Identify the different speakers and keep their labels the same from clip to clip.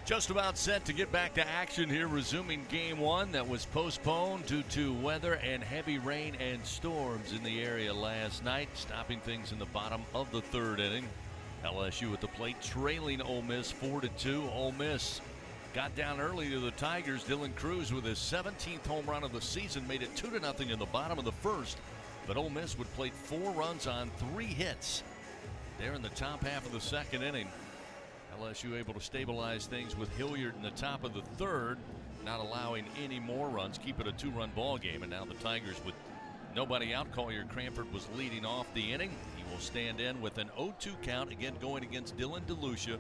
Speaker 1: Just about set to get back to action here, resuming game one that was postponed due to weather and heavy rain and storms in the area last night, stopping things in the bottom of the third inning. LSU at the plate, trailing Ole Miss 4-2. Ole Miss got down early to the Tigers. Dylan Cruz with his 17th home run of the season made it 2-0 in the bottom of the first. But Ole Miss would plate 4 runs on 3 hits there in the top half of the second inning. LSU able to stabilize things with Hilliard in the top of the third, not allowing any more runs, keep it a 2-run ball game. And now the Tigers with nobody out. Collier Cranford was leading off the inning. He will stand in with an 0-2 count, again going against Dylan DeLucia,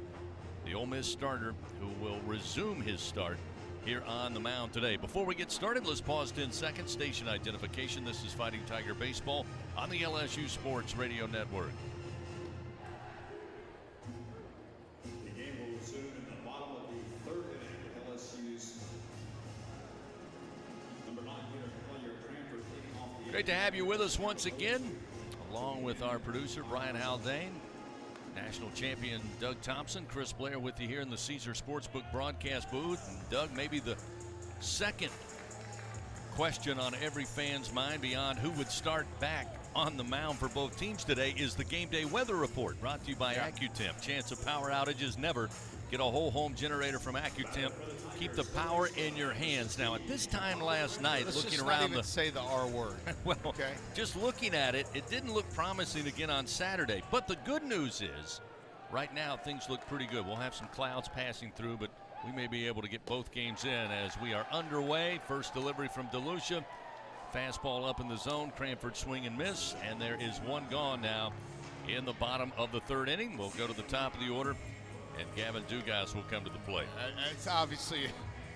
Speaker 1: the Ole Miss starter, who will resume his start here on the mound today. Before we get started, let's pause 10 seconds. Station identification. This is Fighting Tiger Baseball on the LSU Sports Radio Network. Great to have you with us once again, along with our producer, Brian Haldane, national champion Doug Thompson, Chris Blair with you here in the Caesar Sportsbook broadcast booth. And Doug, maybe the second question on every fan's mind beyond who would start back on the mound for both teams today is the game day weather report, brought to you by AccuTemp. Chance of power outages never. Get a whole home generator from AccuTemp. Keep the power in your hands. Now, at this time last night,
Speaker 2: Let's
Speaker 1: looking
Speaker 2: just
Speaker 1: around
Speaker 2: not even say the R word.
Speaker 1: Well,
Speaker 2: okay.
Speaker 1: Just looking at it, it didn't look promising again on Saturday. But the good news is, right now, things look pretty good. We'll have some clouds passing through, but we may be able to get both games in as we are underway. First delivery from DeLucia. Fastball up in the zone. Cranford swing and miss, and there is one gone now in the bottom of the third inning. We'll go to the top of the order, and Gavin Dugas will come to the plate.
Speaker 2: It's obviously a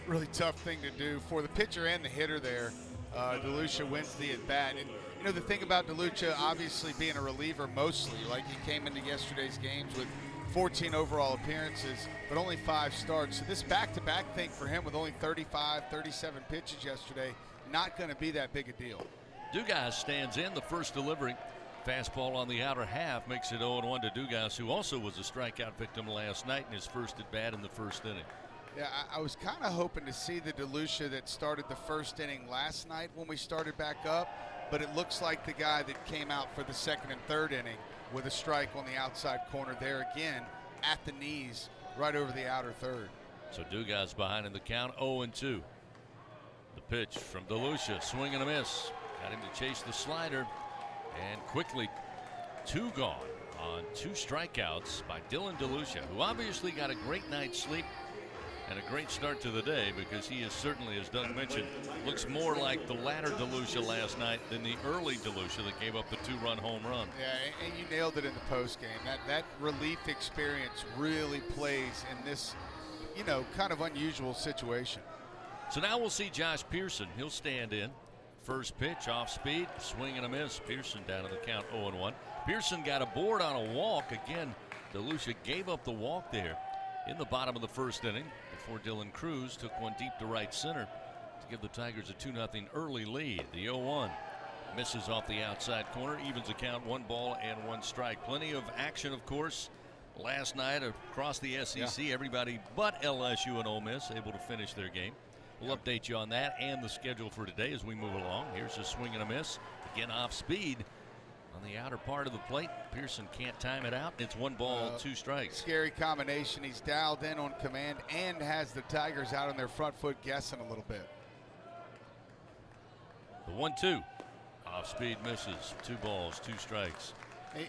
Speaker 2: really tough thing to do for the pitcher and the hitter there. DeLucia wins the at-bat. And, you know, the thing about DeLucia obviously being a reliever mostly, like he came into yesterday's games with 14 overall appearances, but only 5 starts. So this back-to-back thing for him with only 35, 37 pitches yesterday, not going to be that big a deal.
Speaker 1: Dugas stands in the first delivery. Fastball on the outer half makes it 0-1 to Dugas, who also was a strikeout victim last night in his first at-bat in the first inning.
Speaker 2: Yeah, I was kind of hoping to see the DeLucia that started the first inning last night when we started back up, but it looks like the guy that came out for the second and third inning with a strike on the outside corner there again at the knees right over the outer third.
Speaker 1: So Dugas behind in the count, 0-2. The pitch from DeLucia, swing and a miss. Got him to chase the slider, and quickly 2 gone on 2 strikeouts by Dylan DeLucia, who obviously got a great night's sleep and a great start to the day, because he is certainly, as Doug mentioned, looks more like the latter DeLucia last night than the early DeLucia that gave up the 2-run home run.
Speaker 2: Yeah, and you nailed it in the postgame. That relief experience really plays in this, you know, kind of unusual situation.
Speaker 1: So now we'll see Josh Pearson. He'll stand in. First pitch off speed, swing and a miss. Pearson down in the count, 0-1. Pearson got a board on a walk. Again, DeLucia gave up the walk there in the bottom of the first inning before Dylan Cruz took one deep to right center to give the Tigers a 2-0 early lead. The 0-1 misses off the outside corner, evens the count, 1 ball and 1 strike. Plenty of action, of course, last night across the SEC. Yeah. Everybody but LSU and Ole Miss able to finish their game. We'll update you on that and the schedule for today as we move along. Here's a swing and a miss. Again, off speed on the outer part of the plate. Pearson can't time it out. It's 1 ball, 2 strikes.
Speaker 2: Scary combination. He's dialed in on command and has the Tigers out on their front foot guessing a little bit.
Speaker 1: The 1-2. Off speed misses. 2 balls, 2 strikes.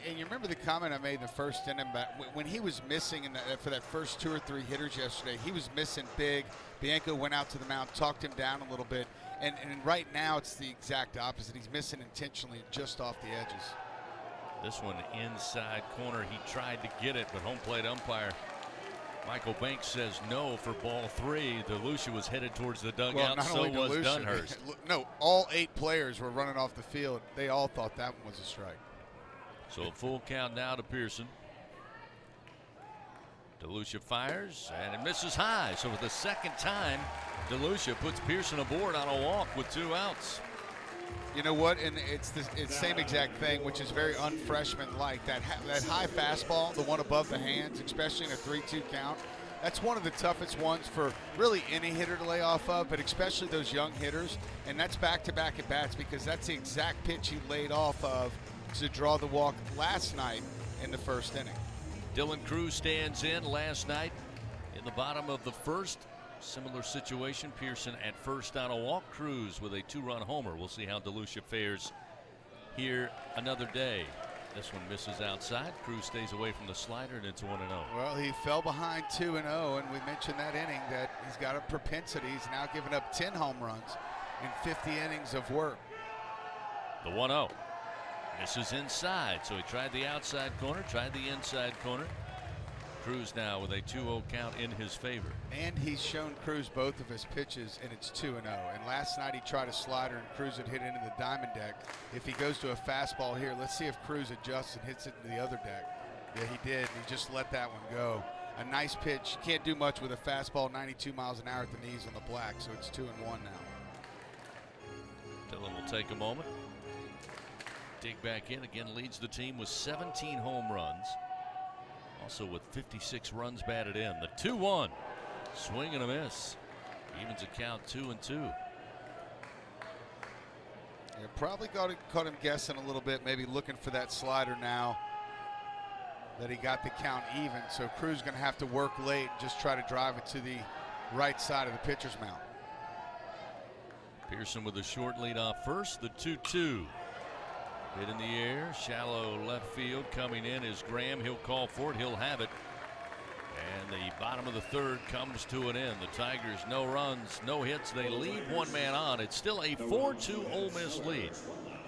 Speaker 2: And you remember the comment I made in the first inning about when he was missing for that first 2 or 3 hitters yesterday, he was missing big. Bianco went out to the mound, talked him down a little bit. And right now it's the exact opposite. He's missing intentionally just off the edges.
Speaker 1: This one inside corner. He tried to get it, but home plate umpire Michael Banks says no for ball 3. DeLucia was headed towards the dugout,
Speaker 2: well,
Speaker 1: so was Dunhurst.
Speaker 2: No, all 8 players were running off the field. They all thought that one was a strike.
Speaker 1: So a full count now to Pearson. DeLucia fires, and it misses high. So for the second time, DeLucia puts Pearson aboard on a walk with 2 outs.
Speaker 2: You know what? And it's the same exact thing, which is very unfreshman-like. That high fastball, the one above the hands, especially in a 3-2 count, That's one of the toughest ones for really any hitter to lay off of, but especially those young hitters. And that's back-to-back at bats because that's the exact pitch he laid off of to draw the walk last night in the first inning.
Speaker 1: Dylan Cruz stands in last night in the bottom of the first. Similar situation. Pearson at first on a walk. Cruz with a 2-run homer. We'll see how DeLucia fares here another day. This one misses outside. Cruz stays away from the slider, and it's 1-0.
Speaker 2: Well, he fell behind 2-0, and we mentioned that inning that he's got a propensity. He's now given up 10 home runs in 50 innings of work.
Speaker 1: The 1-0. Misses inside, so he tried the outside corner, tried the inside corner. Cruz now with a 2-0 count in his favor.
Speaker 2: And he's shown Cruz both of his pitches, and it's 2-0. And last night he tried a slider, and Cruz had hit into the diamond deck. If he goes to a fastball here, let's see if Cruz adjusts and hits it into the other deck. Yeah, he did. He just let that one go. A nice pitch. You can't do much with a fastball 92 miles an hour at the knees on the black, so it's 2-1 now.
Speaker 1: Dylan will take a moment. Dig back in. Again, leads the team with 17 home runs. Also with 56 runs batted in. The 2-1. Swing and a miss. Evens a count 2-2.
Speaker 2: Yeah, probably caught him guessing a little bit, maybe looking for that slider now that he got the count even. So Cruz going to have to work late and just try to drive it to the right side of the pitcher's mound.
Speaker 1: Pearson with a short lead off first. The 2-2. Hit in the air, shallow left field. Coming in is Graham. He'll call for it. He'll have it. And the bottom of the third comes to an end. The Tigers, no runs, no hits. They leave one man on. It's still a 4-2 Ole Miss lead.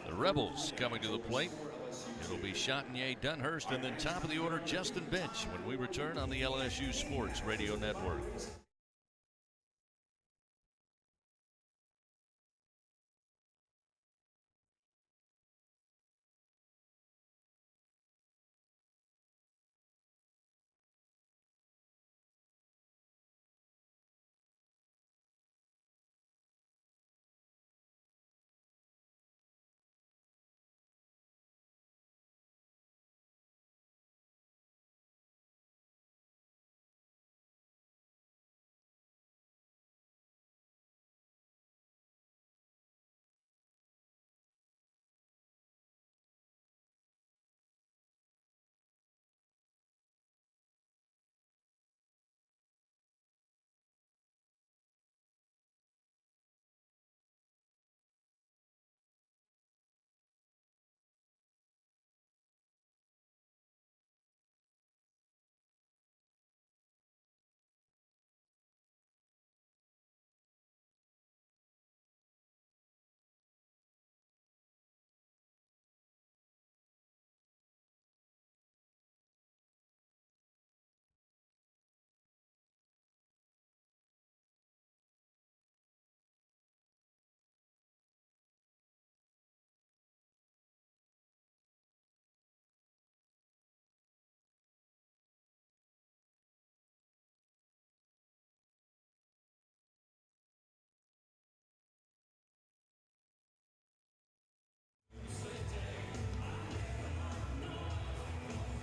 Speaker 1: The Rebels coming to the plate. It'll be Chatagnier, Dunhurst, and then top of the order, Justin Bench when we return on the LSU Sports Radio Network.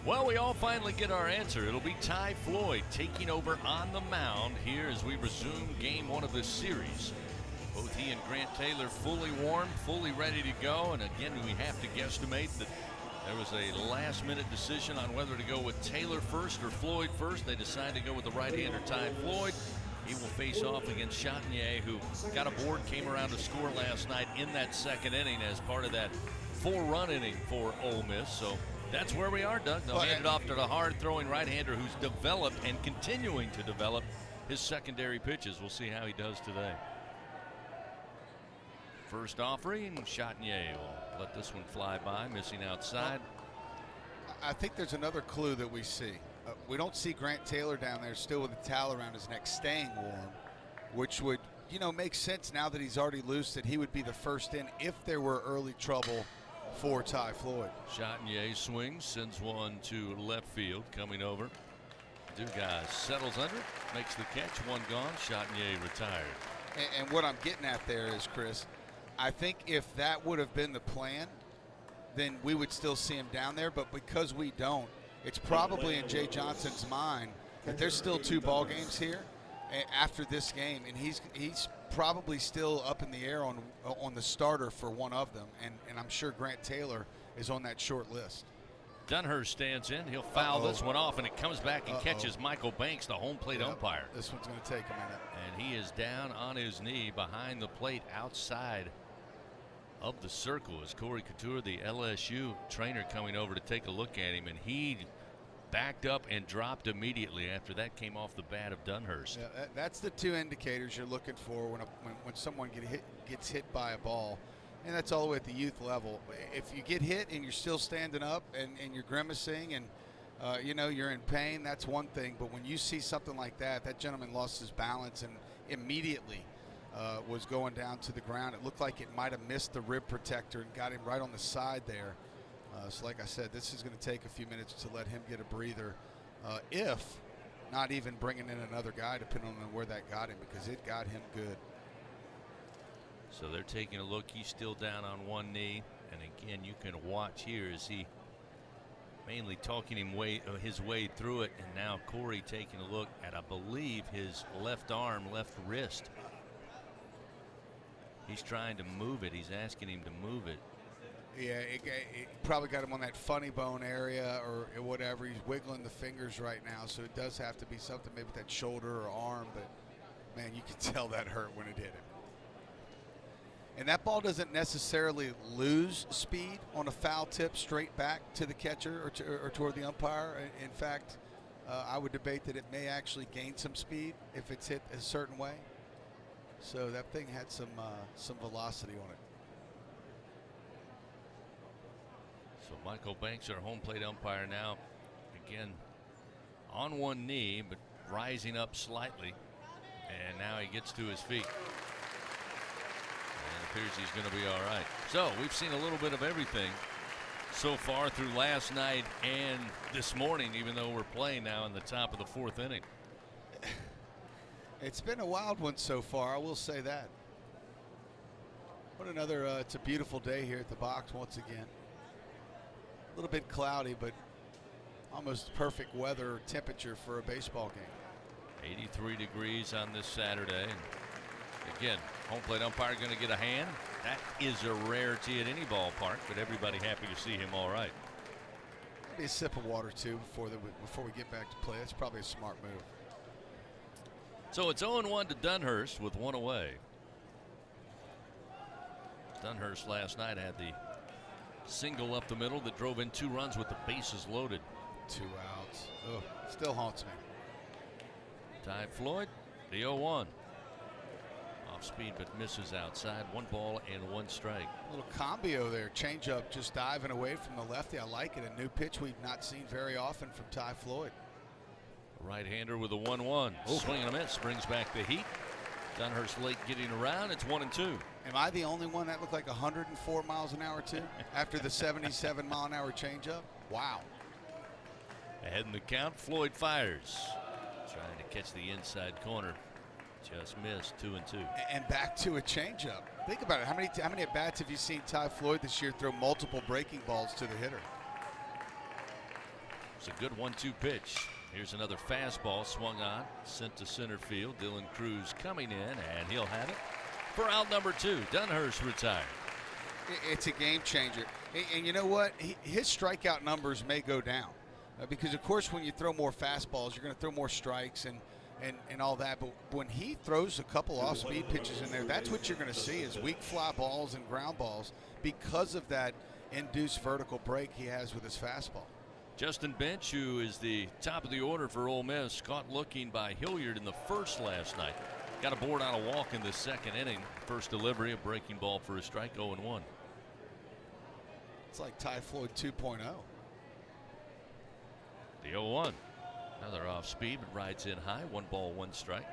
Speaker 1: Well, we all finally get our answer. It'll be Ty Floyd taking over on the mound here as we resume game one of this series. Both he and Grant Taylor fully warmed, fully ready to go. And again, we have to guesstimate that there was a last-minute decision on whether to go with Taylor first or Floyd first. They decided to go with the right-hander Ty Floyd. He will face off against Chatagnier, who got aboard, came around to score last night in that second inning as part of that 4-run inning for Ole Miss. So that's where we are, Doug. They'll hand it off to the hard-throwing right-hander who's developed and continuing to develop his secondary pitches. We'll see how he does today. First offering, Chatagnier will let this one fly by, missing outside.
Speaker 2: I think there's another clue that we see. We don't see Grant Taylor down there still with a towel around his neck staying warm, which would, make sense now that he's already loose that he would be the first in if there were early trouble for Ty Floyd.
Speaker 1: Chatagnier swings, sends one to left field, coming over. Dugas settles under it, makes the catch, one gone. Chatagnier retired.
Speaker 2: And what I'm getting at there is, Chris, I think if that would have been the plan, then we would still see him down there. But because we don't, it's probably in Jay Johnson's mind that there's still 2 ball games here after this game, and he's probably still up in the air on the starter for one of them, and I'm sure Grant Taylor is on that short list.
Speaker 1: Dunhurst stands in. He'll foul this one off, and it comes back and catches Michael Banks, the home plate umpire.
Speaker 2: This one's going to take a minute.
Speaker 1: And he is down on his knee behind the plate outside of the circle as Corey Couture, the LSU trainer, coming over to take a look at him, and he backed up and dropped immediately after that came off the bat of Dunhurst.
Speaker 2: Yeah, that's the 2 indicators you're looking for when someone gets hit by a ball. And that's all the way at the youth level. If you get hit and you're still standing up and you're grimacing and you're in pain, that's one thing. But when you see something like that, that gentleman lost his balance and immediately was going down to the ground. It looked like it might have missed the rib protector and got him right on the side there. So like I said, this is going to take a few minutes to let him get a breather, if not even bringing in another guy, depending on where that got him, because it got him good.
Speaker 1: So they're taking a look. He's still down on one knee, and again, you can watch here as he mainly talking his way through it, and now Corey taking a look at, I believe, his left arm, left wrist. He's trying to move it. He's asking him to move it.
Speaker 2: Yeah, it probably got him on that funny bone area or whatever. He's wiggling the fingers right now, so it does have to be something, maybe that shoulder or arm, but man, you can tell that hurt when it hit him. And that ball doesn't necessarily lose speed on a foul tip straight back to the catcher or toward the umpire. In fact, I would debate that it may actually gain some speed if it's hit a certain way. So that thing had some velocity on it.
Speaker 1: So Michael Banks, our home plate umpire, now again on one knee but rising up slightly, and now he gets to his feet. Appears he's going to be all right. So we've seen a little bit of everything so far through last night and this morning, even though we're playing now in the top of the 4th inning.
Speaker 2: It's been a wild one so far, I will say that. What another, it's a beautiful day here at the box once again. A little bit cloudy, but almost perfect weather temperature for a baseball game.
Speaker 1: 83 degrees on this Saturday. Again, home plate umpire going to get a hand. That is a rarity at any ballpark, but everybody happy to see him all right.
Speaker 2: Maybe a sip of water too before we get back to play. That's probably a smart move.
Speaker 1: So it's 0-1 to Dunhurst with 1 away. Dunhurst last night had the single up the middle that drove in 2 runs with the bases loaded.
Speaker 2: 2 outs. Oh, still haunts me.
Speaker 1: Ty Floyd, the 0-1. Speed but misses outside. 1 ball and 1 strike.
Speaker 2: A little combio there. Changeup just diving away from the lefty. I like it. A new pitch we've not seen very often from Ty Floyd.
Speaker 1: A right-hander with a 1-1. Swing and a miss. Brings back the heat. Dunhurst late getting around. It's 1-2.
Speaker 2: Am I the only one that looked like 104 miles an hour too after the 77 mile an hour changeup? Wow.
Speaker 1: Ahead in the count. Floyd fires. Trying to catch the inside corner. Just missed. 2-2.
Speaker 2: And back to a changeup. Think about it. How many at bats have you seen Ty Floyd this year throw multiple breaking balls to the hitter?
Speaker 1: It's a good 1-2 pitch. Here's another fastball swung on, sent to center field. Dylan Cruz coming in, and he'll have it for out number 2. Dunhurst retired.
Speaker 2: It's a game changer. And you know what? His strikeout numbers may go down because, of course, when you throw more fastballs, you're going to throw more strikes and all that, but when he throws a couple off-speed pitches in there, that's what you're going to see is weak fly balls and ground balls because of that induced vertical break he has with his fastball.
Speaker 1: Justin Bench, who is the top of the order for Ole Miss, caught looking by Hilliard in the first last night. Got a board on a walk in the 2nd inning. First delivery, a breaking ball for a strike. 0-1.
Speaker 2: It's like Ty Floyd 2.0.
Speaker 1: The 0-1. Another off speed, but rides in high. 1 ball, 1 strike.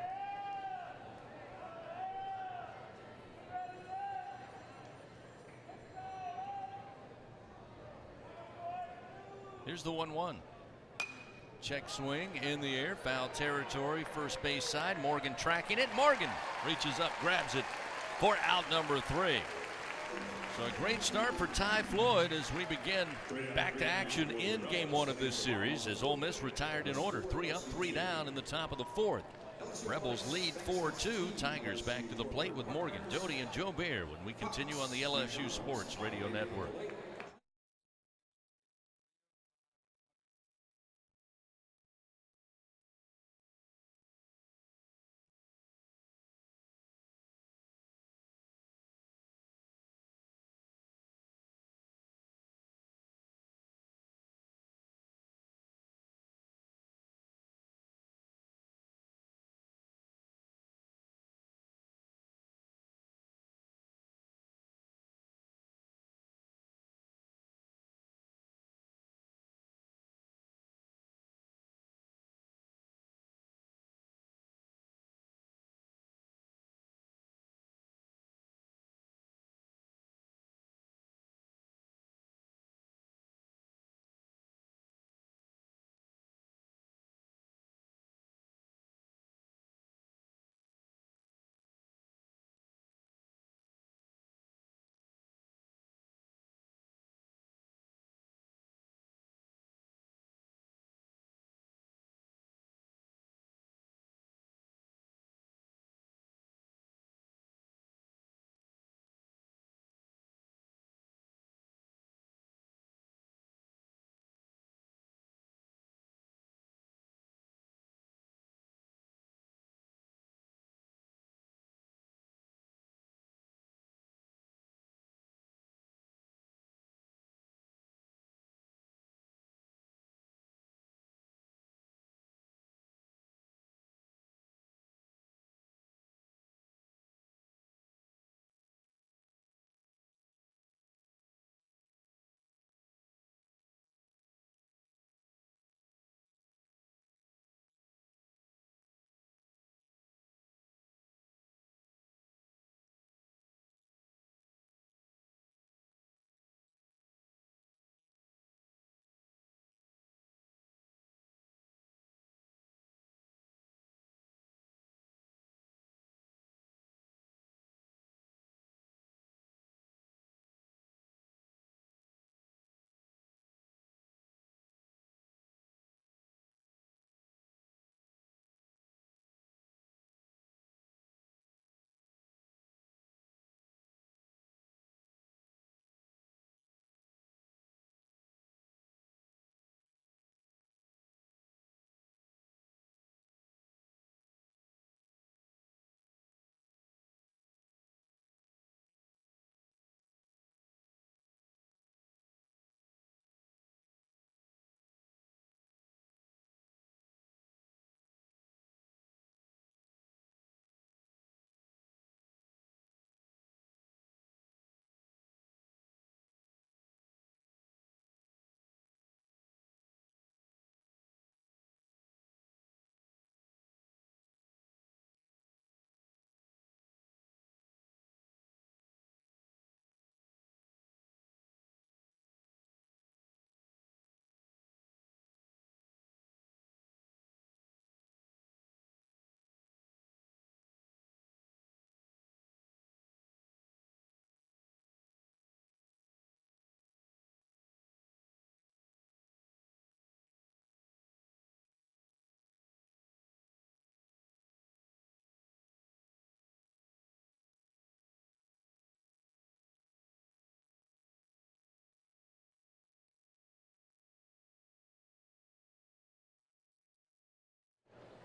Speaker 1: Here's the 1-1. Check swing in the air, foul territory, first base side. Morgan tracking it. Morgan reaches up, grabs it for out number 3. So a great start for Ty Floyd as we begin back to action in game one of this series as Ole Miss retired in order. 3 up, 3 down in the top of the fourth. Rebels lead 4-2. Tigers back to the plate with Morgan, Doty, and Joe Bear when we continue on the LSU Sports Radio Network.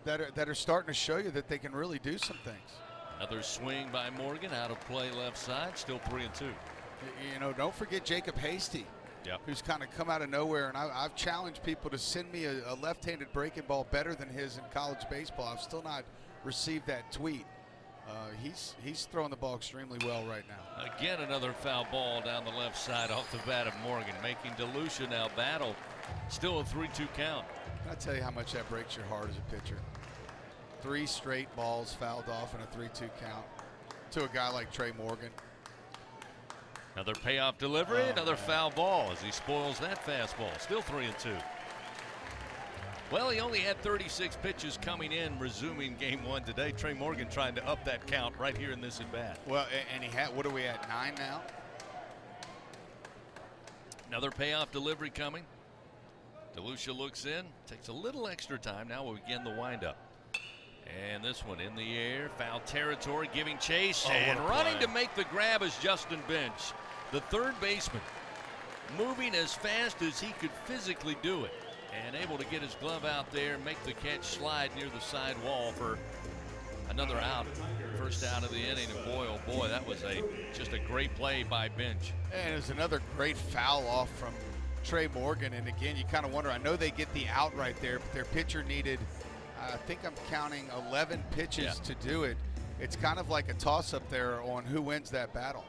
Speaker 2: That are starting to show you that they can really do some things.
Speaker 1: Another swing by Morgan, out of play left side, still 3-2.
Speaker 2: You know, don't forget Jacob Hasty, who's kind of come out of nowhere. And I've challenged people to send me a left-handed breaking ball better than his in college baseball. I've still not received that tweet. He's throwing the ball extremely well right now.
Speaker 1: Again, another foul ball down the left side off the bat of Morgan, making DeLucia now battle. Still a 3-2 count.
Speaker 2: I'll tell you how much that breaks your heart as a pitcher. 3 straight balls fouled off in a 3-2 count to a guy like Trey Morgan.
Speaker 1: Another payoff delivery, another foul ball as he spoils that fastball. Still 3-2. Well, he only had 36 pitches coming in, resuming game one today. Trey Morgan trying to up that count right here in this at bat.
Speaker 2: Well, and he had, what are we at, 9 now?
Speaker 1: Another payoff delivery coming. DeLucia looks in, takes a little extra time. Now we'll begin the windup. And this one in the air, foul territory, giving chase, and running to make the grab is Justin Bench, the third baseman, moving as fast as he could physically do it, and able to get his glove out there, make the catch slide near the side wall for another out. First out of the inning, and boy, oh boy, that was just a great play by Bench.
Speaker 2: And it was another great foul off from Trey Morgan, and again, you kind of wonder, I know they get the out right there, but their pitcher needed, I think I'm counting 11 pitches to do it. It's kind of like a toss-up there on who wins that battle.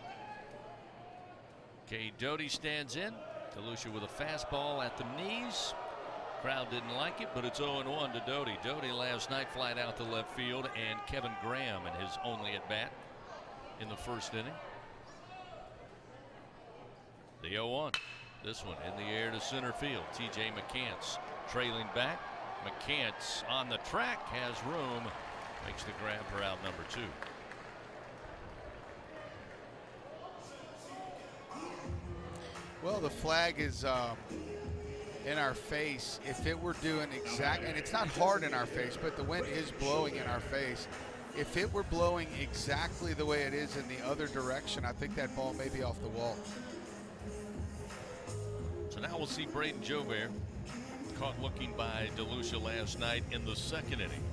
Speaker 1: Okay, Doty stands in. DeLucia with a fastball at the knees. Crowd didn't like it, but it's 0-1 to Doty. Doty last night flied out to left field, and Kevin Graham in his only at bat in the first inning. The 0-1. This one in the air to center field. TJ McCants trailing back. McCants on the track, has room, makes the grab for out number 2.
Speaker 2: Well, the flag is in our face. If it were doing exact, and it's not hard in our face, but the wind is blowing in our face. If it were blowing exactly the way it is in the other direction, I think that ball may be off the wall.
Speaker 1: So now we'll see Braden Jobert, caught looking by DeLucia last night in the second inning.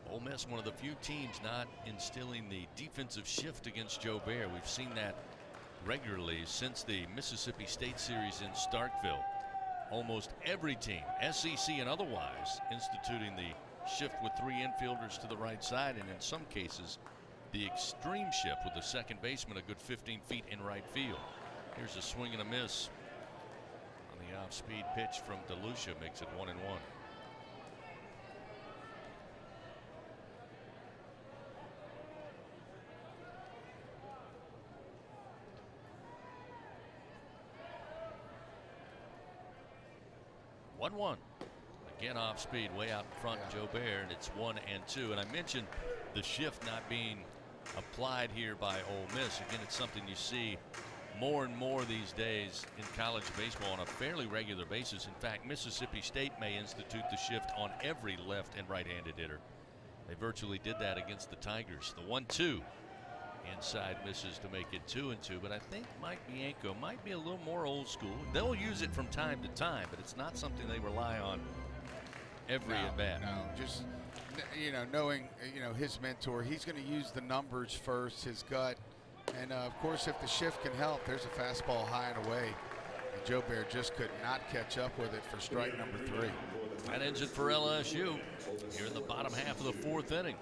Speaker 1: Ole Miss, one of the few teams not instilling the defensive shift against Jobert. We've seen that regularly since the Mississippi State series in Starkville. Almost every team, SEC and otherwise, instituting the shift with 3 infielders to the right side, and in some cases the extreme shift with the second baseman a good 15 feet in right field. Here's a swing and a miss on the off-speed pitch from DeLucia, makes it 1-1. Again off speed, way out in front, Jobert, and it's 1-2. And I mentioned the shift not being applied here by Ole Miss. Again, it's something you see more and more these days in college baseball on a fairly regular basis. In fact, Mississippi State may institute the shift on every left and right-handed hitter. They virtually did that against the Tigers. The 1-2 inside misses to make it 2-2, but I think Mike Bianco might be a little more old school. They'll use it from time to time, but it's not something they rely on every at bat.
Speaker 2: No, just knowing his mentor, he's going to use the numbers first, his gut, and of course, if the shift can help, there's a fastball high and away. And Jobert just could not catch up with it for strike number 3.
Speaker 1: That ends it for LSU here in the bottom half of the 4th inning.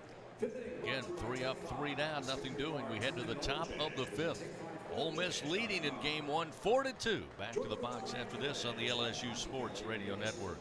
Speaker 1: Again, 3 up, 3 down, nothing doing. We head to the top of the 5th. Ole Miss leading in game 1, 4-2. Back to the box after this on the LSU Sports Radio Network.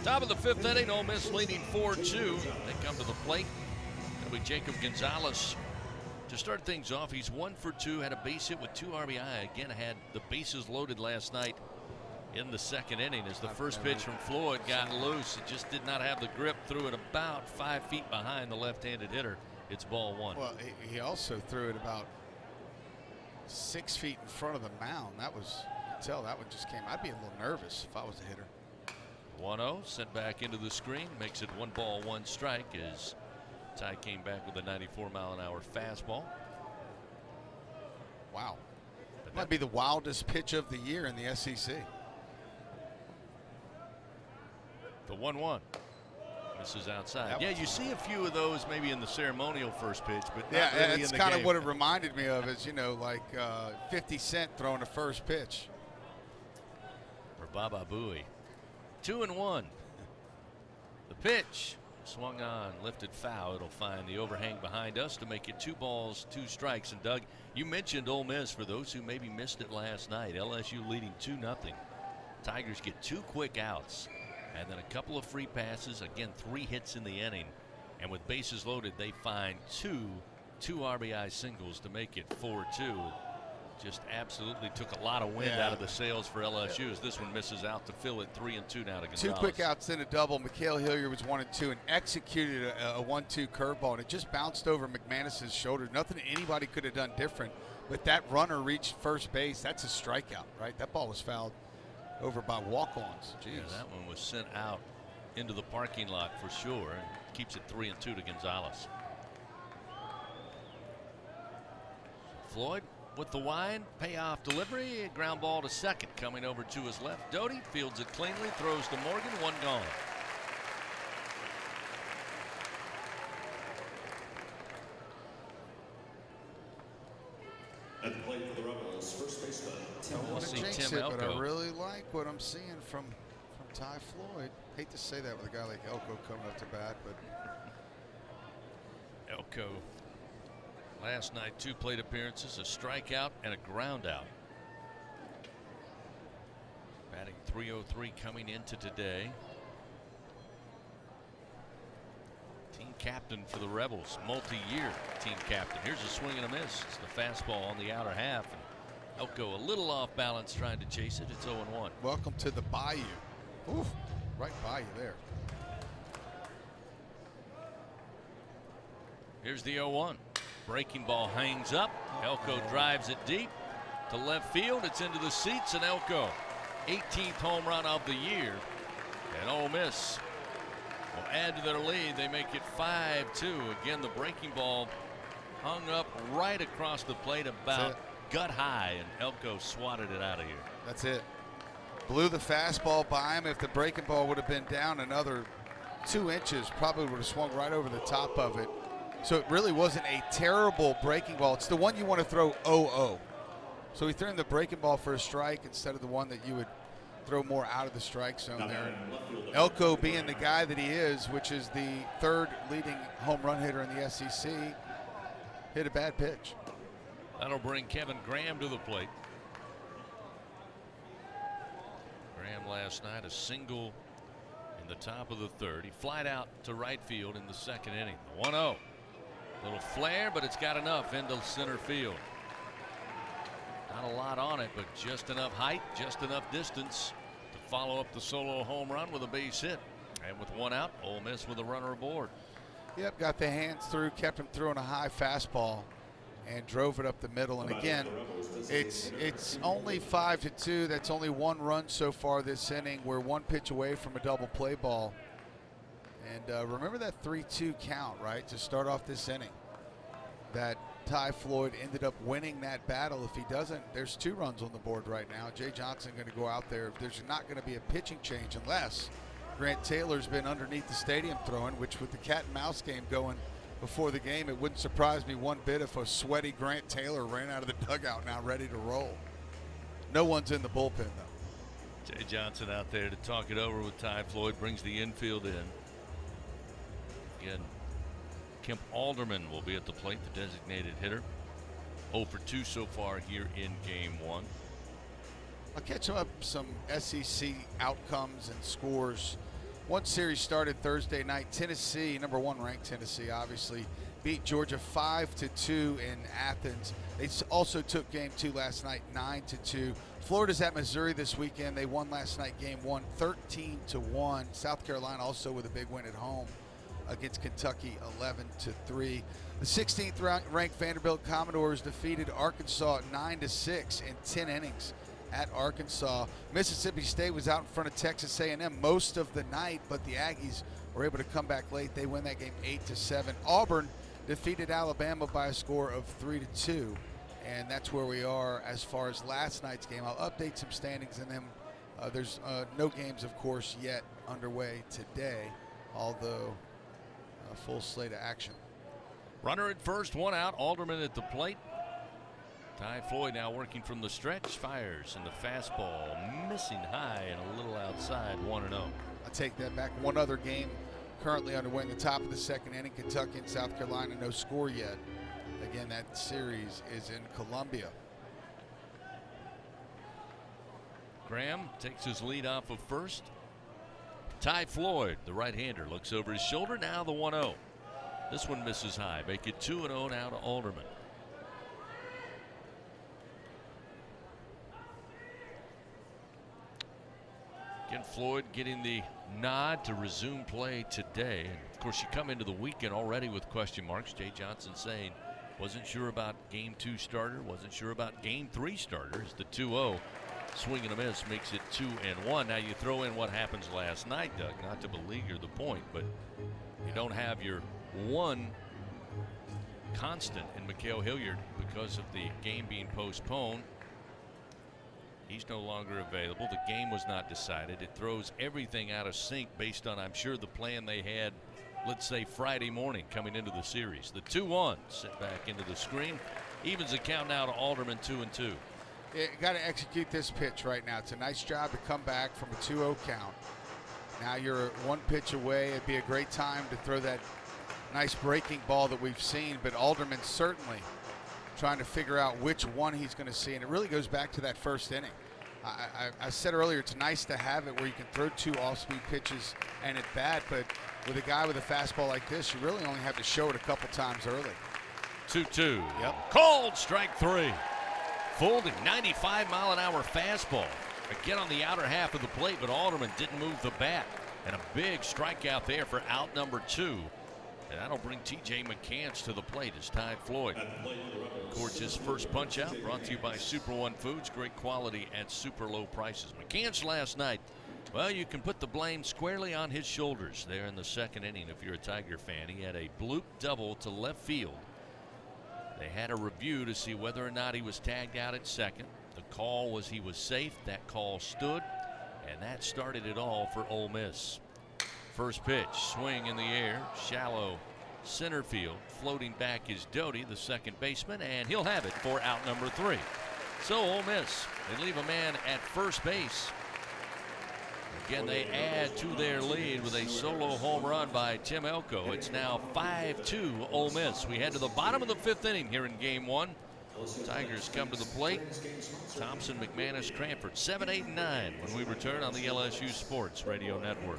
Speaker 1: Top of the fifth inning, Ole Miss leading 4-2. They come to the plate. It'll be Jacob Gonzalez to start things off. He's 1 for 2, had a base hit with 2 RBI. Again, had the bases loaded last night in the second inning as the first pitch from Floyd got loose. It just did not have the grip. Threw it about 5 feet behind the left-handed hitter. It's ball 1.
Speaker 2: Well, he also threw it about 6 feet in front of the mound. That was, you could tell that one just came. I'd be a little nervous if I was a hitter.
Speaker 1: 1-0 sent back into the screen, makes it 1 ball 1 strike as Ty came back with a 94-mile-an-hour fastball.
Speaker 2: Wow. That might be the wildest pitch of the year in the SEC.
Speaker 1: The 1-1. This is outside. Yeah, you see a few of those maybe in the ceremonial first pitch, but not really in the game.
Speaker 2: That's kind of what it reminded me of, is, you know, like 50 Cent throwing the first pitch.
Speaker 1: Or Baba Booey. 2-1. The pitch swung on, lifted foul. It'll find the overhang behind us to make it 2 balls 2 strikes. And Doug, you mentioned Ole Miss. For those who maybe missed it last night, LSU leading 2-0. Tigers get 2 quick outs and then a couple of free passes. Again, 3 hits in the inning, and with bases loaded, they find two RBI singles to make it 4-2. Just absolutely took a lot of wind out of the sails for LSU as this one misses out to fill it 3-2 now to Gonzalez. 2
Speaker 2: quick outs, then a double. Mikhail Hilliard was 1-2 and executed a 1-2 curveball, and it just bounced over McManus's shoulder. Nothing anybody could have done different, but that runner reached first base. That's a strikeout, right? That ball was fouled over by walk-ons.
Speaker 1: Yeah, that one was sent out into the parking lot for sure, and keeps it 3-2 to Gonzalez. Floyd with the wind, payoff delivery, ground ball to second. Coming over to his left, Doty fields it cleanly, throws to Morgan, 1 gone.
Speaker 3: At the plate for the Rebels, first baseman
Speaker 2: I don't want to jinx it, but I really like what I'm seeing from Ty Floyd. Hate to say that with a guy like Elko coming up to bat, but
Speaker 1: Elko last night 2 plate appearances, a strikeout and a ground out. Batting .303 coming into today. Team captain for the Rebels, multi-year team captain. Here's a swing and a miss. It's the fastball on the outer half. And Elko a little off balance trying to chase it. It's 0-1.
Speaker 2: Welcome to the Bayou. Oof, right by you there.
Speaker 1: Here's the 0-1. Breaking ball hangs up. Elko drives it deep to left field. It's into the seats, and Elko, 18th home run of the year. And Ole Miss will add to their lead. They make it 5-2. Again, the breaking ball hung up right across the plate about gut high, and Elko swatted it out of here.
Speaker 2: That's it. Blew the fastball by him. If the breaking ball would have been down another 2 inches, probably would have swung right over the top of it. So it really wasn't a terrible breaking ball. It's the one you want to throw 0-0. So he threw in the breaking ball for a strike instead of the one that you would throw more out of the strike zone there. Elko, being the guy that he is, which is the 3rd leading home run hitter in the SEC, hit a bad pitch.
Speaker 1: That'll bring Kevin Graham to the plate. Graham last night a single in the top of the 3rd. He flied out to right field in the 2nd inning. The 1-0. Little flare, but it's got enough into center field. Not a lot on it, but just enough height, just enough distance to follow up the solo home run with a base hit. And with 1 out, Ole Miss with a runner aboard.
Speaker 2: Yep, got the hands through, kept him throwing a high fastball, and drove it up the middle. And again, it's only 5-2. That's only 1 run so far this inning. We're 1 pitch away from a double play ball. And remember that 3-2 count, right, to start off this inning. That Ty Floyd ended up winning that battle. If he doesn't, there's 2 runs on the board right now. Jay Johnson going to go out there. There's not going to be a pitching change unless Grant Taylor's been underneath the stadium throwing, which with the cat and mouse game going before the game, it wouldn't surprise me one bit if a sweaty Grant Taylor ran out of the dugout now ready to roll. No one's in the bullpen, though.
Speaker 1: Jay Johnson out there to talk it over with Ty Floyd, brings the infield in. Again, Kemp Alderman will be at the plate, the designated hitter. 0 for 2 so far here in game 1.
Speaker 2: I'll catch up some SEC outcomes and scores. One series started Thursday night. Tennessee, number 1 ranked Tennessee, obviously beat Georgia 5-2 in Athens. They also took game 2 last night, 9-2. Florida's at Missouri this weekend. They won last night, game 1, 13-1. South Carolina also with a big win at home against Kentucky, 11-3. The 16th ranked Vanderbilt Commodores defeated Arkansas 9-6 in 10 innings at Arkansas. Mississippi State was out in front of Texas A&M most of the night, but the Aggies were able to come back late. They win that game 8-7. Auburn defeated Alabama by a score of 3-2, and that's where we are as far as last night's game. I'll update some standings, and then there's no games, of course, yet underway today, although a full slate of action.
Speaker 1: Runner at first, 1 out. Alderman at the plate. Ty Floyd now working from the stretch, fires, and the fastball missing high and a little outside, 1-0.
Speaker 2: I take that back. One other game currently underway in the top of the second inning. Kentucky and South Carolina, no score yet. Again, that series is in Columbia.
Speaker 1: Graham takes his lead off of first. Ty Floyd, the right-hander, looks over his shoulder. Now the 1-0. This one misses high. Make it 2-0 now to Alderman. Again, Floyd getting the nod to resume play today. And of course, you come into the weekend already with question marks. Jay Johnson saying wasn't sure about game 2 starter, wasn't sure about game 3 starters. The 2-0 swing and a miss makes it 2-1. Now you throw in what happens last night, Doug, not to beleaguer the point, but you don't have your one constant in Mikhail Hilliard because of the game being postponed. He's no longer available. The game was not decided. It throws everything out of sync based on, I'm sure, the plan they had, let's say, Friday morning coming into the series. The 2-1 sent back into the screen. Evens the count now to Alderman, 2-2.
Speaker 2: Yeah, got to execute this pitch right now. It's a nice job to come back from a 2-0 count. Now you're 1 pitch away. It'd be a great time to throw that nice breaking ball that we've seen, but Alderman certainly trying to figure out which one he's going to see, and it really goes back to that first inning. I said earlier, it's nice to have it where you can throw 2 off-speed pitches and at bat, but with a guy with a fastball like this, you really only have to show it a couple times early.
Speaker 1: 2-2.
Speaker 2: Yep.
Speaker 1: Called strike 3. Folding 95-mile-an-hour fastball. Again on the outer half of the plate, but Alderman didn't move the bat. And a big strikeout there for out number 2. And that'll bring T.J. McCants to the plate as Ty Floyd records his first punch out. Brought to you by Super One Foods. Great quality at super low prices. McCants last night, well, you can put the blame squarely on his shoulders there in the second inning if you're a Tiger fan. He had a bloop double to left field. They had a review to see whether or not he was tagged out at second. The call was he was safe. That call stood, and that started it all for Ole Miss. First pitch, swing in the air, shallow center field. Floating back is Doty, the second baseman, and he'll have it for out number 3. So Ole Miss, they leave a man at first base. Again, they add to their lead with a solo home run by Tim Elko. It's now 5-2 Ole Miss. We head to the bottom of the 5th inning here in game 1. Tigers come to the plate. Thompson, McManus, Cranford, 7, 8, and 9 when we return on the LSU Sports Radio Network.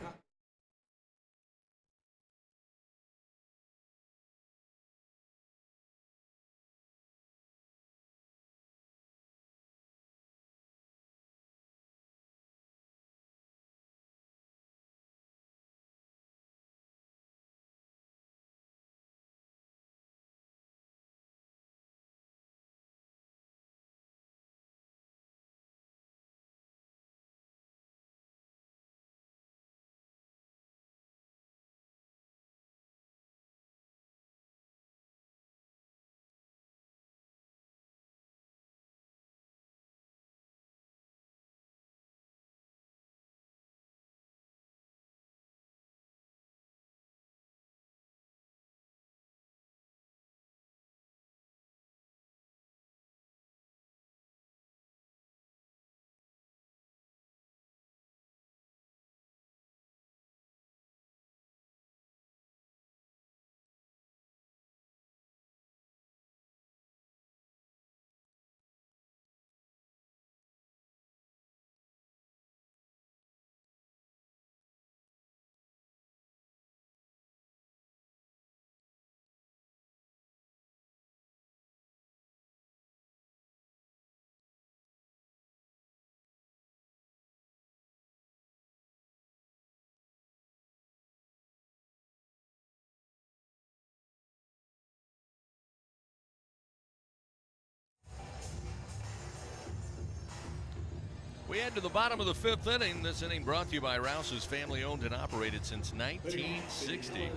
Speaker 1: We head to the bottom of the 5th inning. This inning brought to you by Rouse's, family-owned and operated since 1960.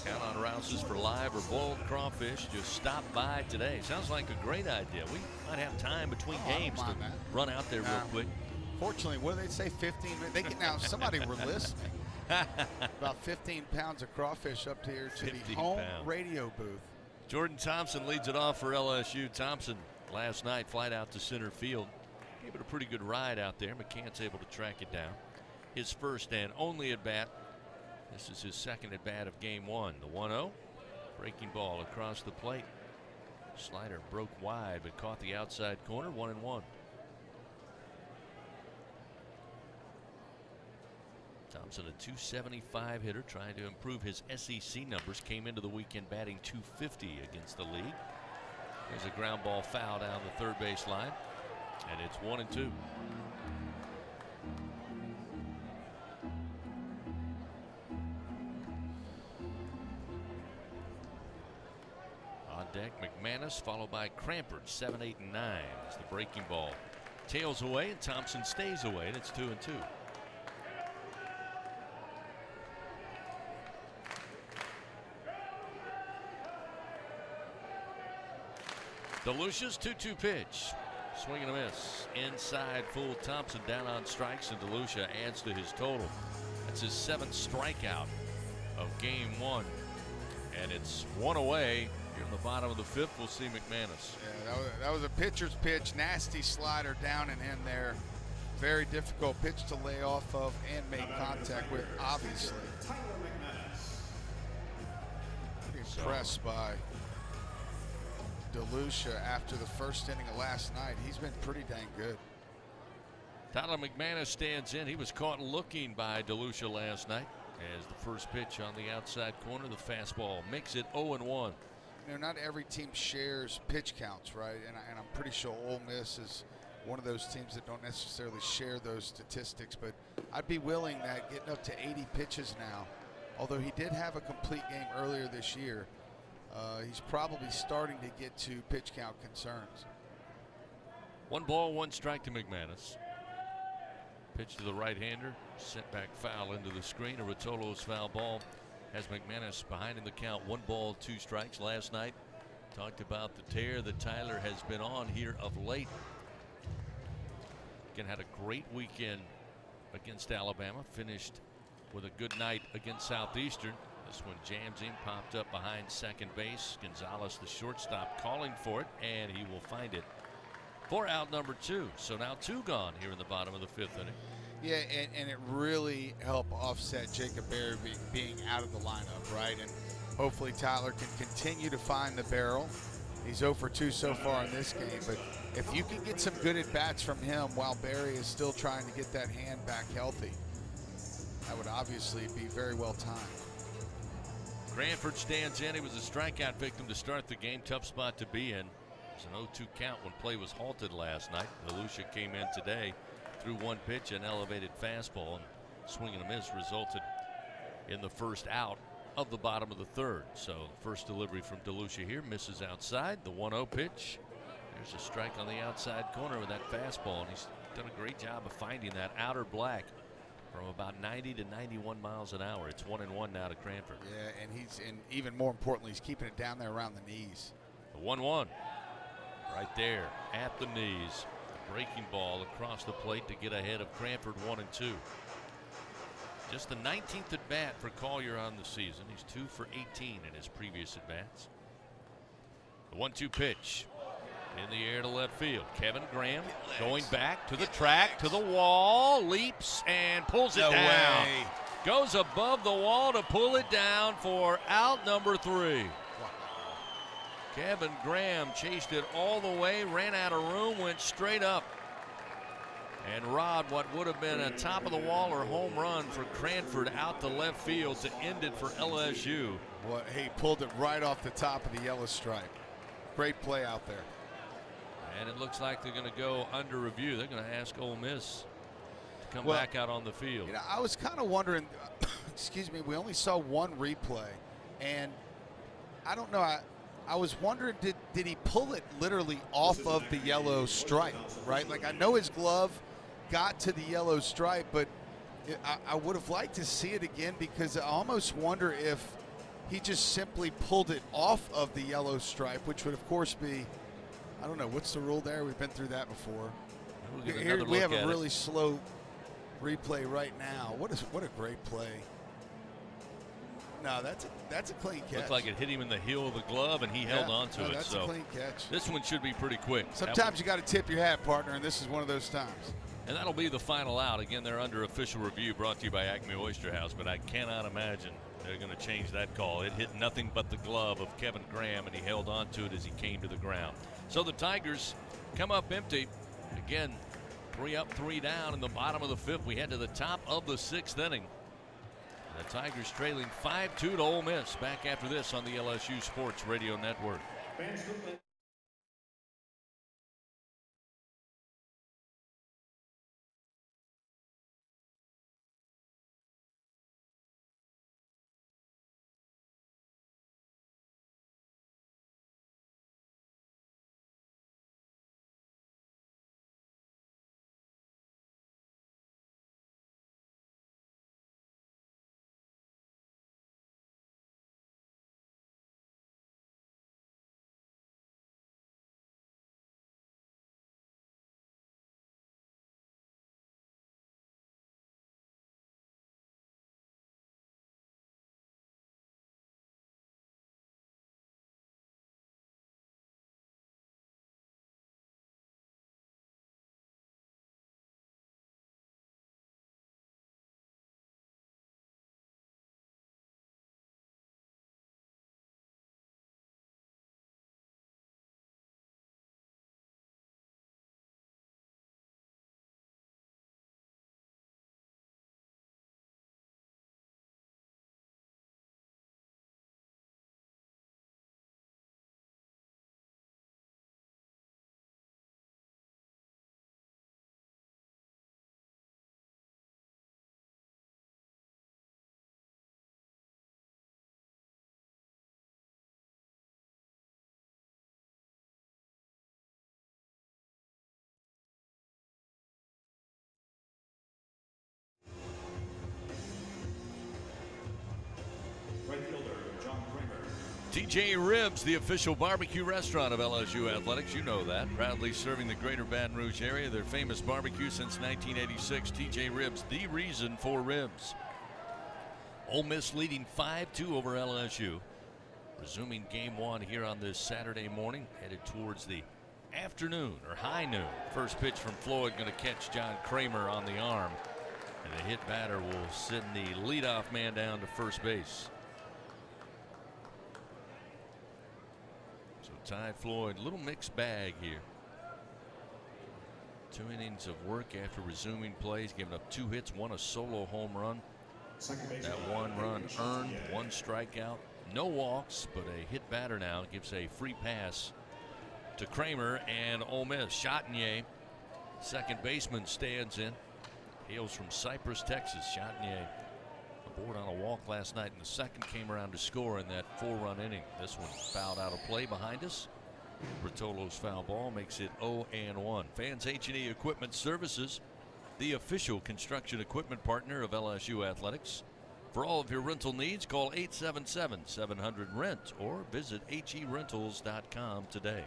Speaker 1: Count on Rouse's for live or boiled crawfish. Just stop by today. Sounds like a great idea. We might have time between games to run out there real quick.
Speaker 2: Fortunately, what do they say, 15 minutes? They get, now, somebody released me. About 15 pounds of crawfish up here to the home radio booth.
Speaker 1: Jordan Thompson leads it off for LSU. Thompson last night flight out to center field. Gave it a pretty good ride out there. McCann's able to track it down. His first and only at bat. This is his second at bat of game 1. The 1-0. Breaking ball across the plate. Slider broke wide but caught the outside corner. 1-1. Thompson, a .275 hitter, trying to improve his SEC numbers. Came into the weekend batting .250 against the league. There's a ground ball foul down the third base line, and it's 1-2. On deck, McManus, followed by Cranford. 7, 8, and 9 as the breaking ball tails away, and Thompson stays away, and it's 2-2. DeLucia's 2-2 pitch. Swing and a miss. Inside full. Thompson down on strikes, and DeLucia adds to his total. That's his 7th strikeout of game 1. And it's 1 away. Here in the bottom of the 5th, we'll see McManus.
Speaker 2: Yeah, that was a pitcher's pitch. Nasty slider down and in there. Very difficult pitch to lay off of and make contact with, obviously. Pretty impressed by DeLucia after the first inning of last night. He's been pretty dang good.
Speaker 1: Tyler McManus stands in. He was caught looking by DeLucia last night as the first pitch on the outside corner. The fastball makes it 0-1.
Speaker 2: You know, not every team shares pitch counts, right? And I'm pretty sure Ole Miss is one of those teams that don't necessarily share those statistics, but I'd be willing that getting up to 80 pitches now, although he did have a complete game earlier this year, he's probably starting to get to pitch count concerns.
Speaker 1: 1 ball, 1 strike to McManus. Pitch to the right-hander, sent back foul into the screen. A Rotolo's foul ball has McManus behind in the count. 1 ball, 2 strikes. Last night talked about the tear that Tyler has been on here of late. Again, had a great weekend against Alabama. Finished with a good night against Southeastern. This one jams in, popped up behind second base. Gonzalez, the shortstop, calling for it, and he will find it for out number 2. So now 2 gone here in the bottom of the 5th inning.
Speaker 2: Yeah, and it really helped offset Jacob Berry being out of the lineup, right? And hopefully Tyler can continue to find the barrel. He's 0 for 2 so far in this game, but if you can get some good at-bats from him while Berry is still trying to get that hand back healthy, that would obviously be very well timed.
Speaker 1: Cranford stands in. He was a strikeout victim to start the game. Tough spot to be in. It was an 0-2 count when play was halted last night. DeLucia came in today, threw 1 pitch, an elevated fastball, and swing and a miss resulted in the first out of the bottom of the 3rd. So first delivery from DeLucia here, misses outside. The 1-0 pitch. There's a strike on the outside corner with that fastball, and he's done a great job of finding that outer black from about 90 to 91 miles an hour. It's 1-1 now to Cranford.
Speaker 2: Yeah, and even more importantly, he's keeping it down there around the knees.
Speaker 1: The 1-1 right there at the knees. The breaking ball across the plate to get ahead of Cranford. 1-2. Just the 19th at bat for Collier on the season. He's 2 for 18 in his previous at bats. The 1-2 pitch in the air to left field. Kevin Graham going back to the track, to the wall, leaps and pulls it down. Goes above the wall to pull it down for out number 3. Kevin Graham chased it all the way, ran out of room, went straight up, and Rod what would have been a top of the wall or home run for Cranford out to left field to end it for LSU.
Speaker 2: Well, he pulled it right off the top of the yellow stripe. Great play out there.
Speaker 1: And it looks like they're going to go under review. They're going to ask Ole Miss to come back out on the field.
Speaker 2: You know, I was kind of wondering, excuse me, we only saw 1 replay, and I don't know. I was wondering, did he pull it literally off of the yellow stripe, right? Like, I know his glove got to the yellow stripe, but I would have liked to see it again, because I almost wonder if he just simply pulled it off of the yellow stripe, which would, of course, be, I don't know, what's the rule there? We've been through that before. Here we have a really slow replay right now. What a great play. No, that's a clean catch.
Speaker 1: Looked like it hit him in the heel of the glove, and he held on to it.
Speaker 2: That's a clean catch.
Speaker 1: This one should be pretty quick.
Speaker 2: Sometimes you got to tip your hat, partner, and this is one of those times.
Speaker 1: And that'll be the final out. Again, they're under official review, brought to you by Acme Oyster House, but I cannot imagine they're going to change that call. It hit nothing but the glove of Kevin Graham, and he held on to it as he came to the ground. So the Tigers come up empty. Again, 3 up, 3 down in the bottom of the 5th. We head to the top of the 6th inning. The Tigers trailing 5-2 to Ole Miss. Back after this on the LSU Sports Radio Network. TJ Ribs, the official barbecue restaurant of LSU Athletics. You know that. Proudly serving the greater Baton Rouge area. Their famous barbecue since 1986. TJ Ribs, the reason for ribs. Ole Miss leading 5-2 over LSU. Resuming game 1 here on this Saturday morning. Headed towards the afternoon or high noon. First pitch from Floyd going to catch John Kramer on the arm. And the hit batter will send the leadoff man down to first base. Ty Floyd, little mixed bag here. 2 innings of work after resuming plays, giving up 2 hits, 1 a solo home run. That 1 run earned, 1 strikeout, no walks, but a hit batter now gives a free pass to Kramer, and Ole Miss. Chatagnier, second baseman, stands in. Hails from Cypress, Texas. Chatagnier aboard on a walk last night, and the second came around to score in that 4-run inning. This one fouled out of play behind us. Bertolo's foul ball makes it 0-1. Fans H&E Equipment Services, the official construction equipment partner of LSU Athletics. For all of your rental needs, call 877-700-RENT or visit herentals.com today.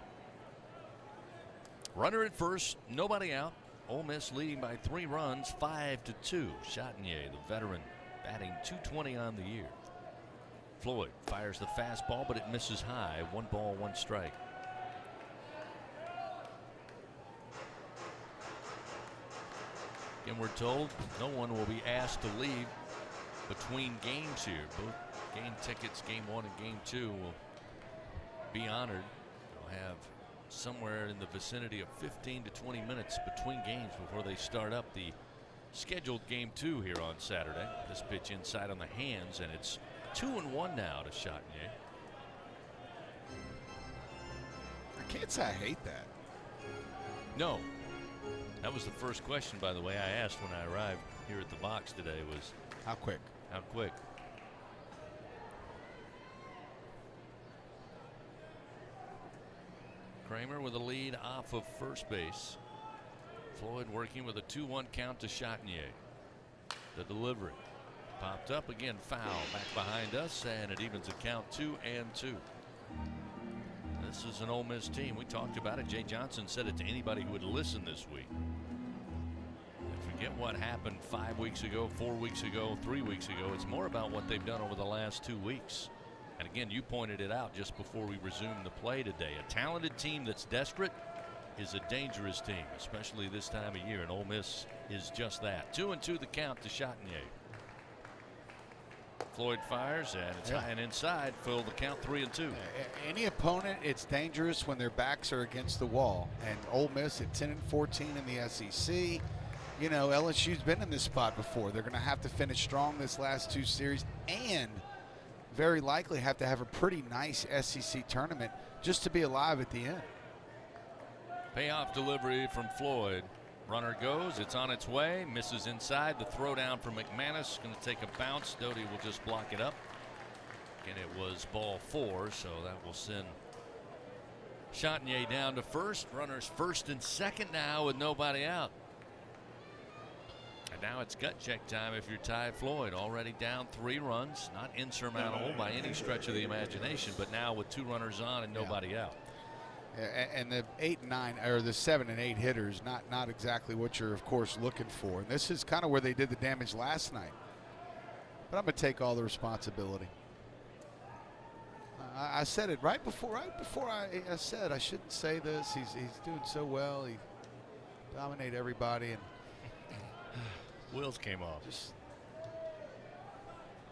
Speaker 1: Runner at first, nobody out. Ole Miss leading by 3 runs, 5-2. Chatagnier, the veteran, batting .220 on the year. Floyd fires the fastball, but it misses high. 1 ball, 1 strike. Again, we're told no one will be asked to leave between games here. Both game tickets, game 1 and game 2, will be honored. They'll have somewhere in the vicinity of 15 to 20 minutes between games before they start up the scheduled game 2 here on Saturday. This pitch inside on the hands, and it's 2-1 now to Chatagnier.
Speaker 2: I can't say I hate that.
Speaker 1: No. That was the first question, by the way, I asked when I arrived here at the box today was
Speaker 2: how quick?
Speaker 1: How quick? Kramer with a lead off of first base. Floyd working with a 2-1 count to Chatinier. The delivery popped up again, foul back behind us, and it evens the count 2-2. This is an Ole Miss team. We talked about it. Jay Johnson said it to anybody who would listen this week. Forget what happened 5 weeks ago, 4 weeks ago, 3 weeks ago. It's more about what they've done over the last 2 weeks. And again, you pointed it out just before we resumed the play today. A talented team that's desperate is a dangerous team, especially this time of year. And Ole Miss is just that. 2-2 the count to Chatinier. Floyd fires, and it's high and inside. Fill the count 3-2.
Speaker 2: Any opponent, it's dangerous when their backs are against the wall. And Ole Miss at 10-14 in the SEC. You know, LSU's been in this spot before. They're going to have to finish strong this last 2 series and very likely have to have a pretty nice SEC tournament just to be alive at the end.
Speaker 1: Payoff delivery from Floyd. Runner goes. It's on its way. Misses inside. The throw down from McManus. Going to take a bounce. Doty will just block it up. And it was ball 4, so that will send Chatinier down to first. Runners first and second now with nobody out. And now it's gut check time if you're Ty Floyd. Already down 3 runs. Not insurmountable by any stretch of the imagination, but now with 2 runners on and nobody out.
Speaker 2: And the 8 and 9 or the 7 and 8 hitters, not exactly what you're of course looking for. And this is kind of where they did the damage last night. But I'm going to take all the responsibility. I said it right before I said I shouldn't say this. He's doing so well. He dominated everybody, and
Speaker 1: wheels came off.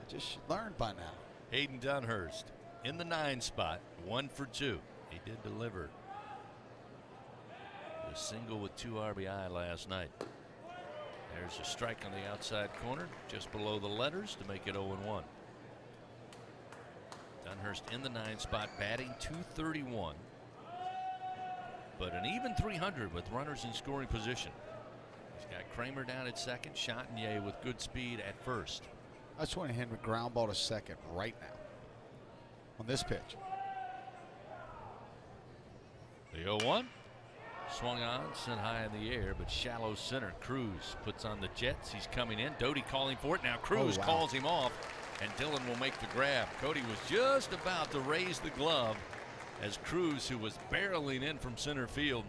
Speaker 2: I just learned by now.
Speaker 1: Hayden Dunhurst in the 9 spot, 1 for 2. He did deliver a single with 2 RBI last night. There's a strike on the outside corner just below the letters to make it 0-1. Dunhurst in the 9 spot, batting .231, but an even .300 with runners in scoring position. He's got Kramer down at second, Chatinier with good speed at first.
Speaker 2: I just want him to ground ball to second right now on this pitch.
Speaker 1: The 0-1 swung on, sent high in the air, but shallow center. Cruz puts on the Jets. He's coming in. Doty calling for it. Now Cruz calls him off, and Dillon will make the grab. Cody was just about to raise the glove as Cruz, who was barreling in from center field,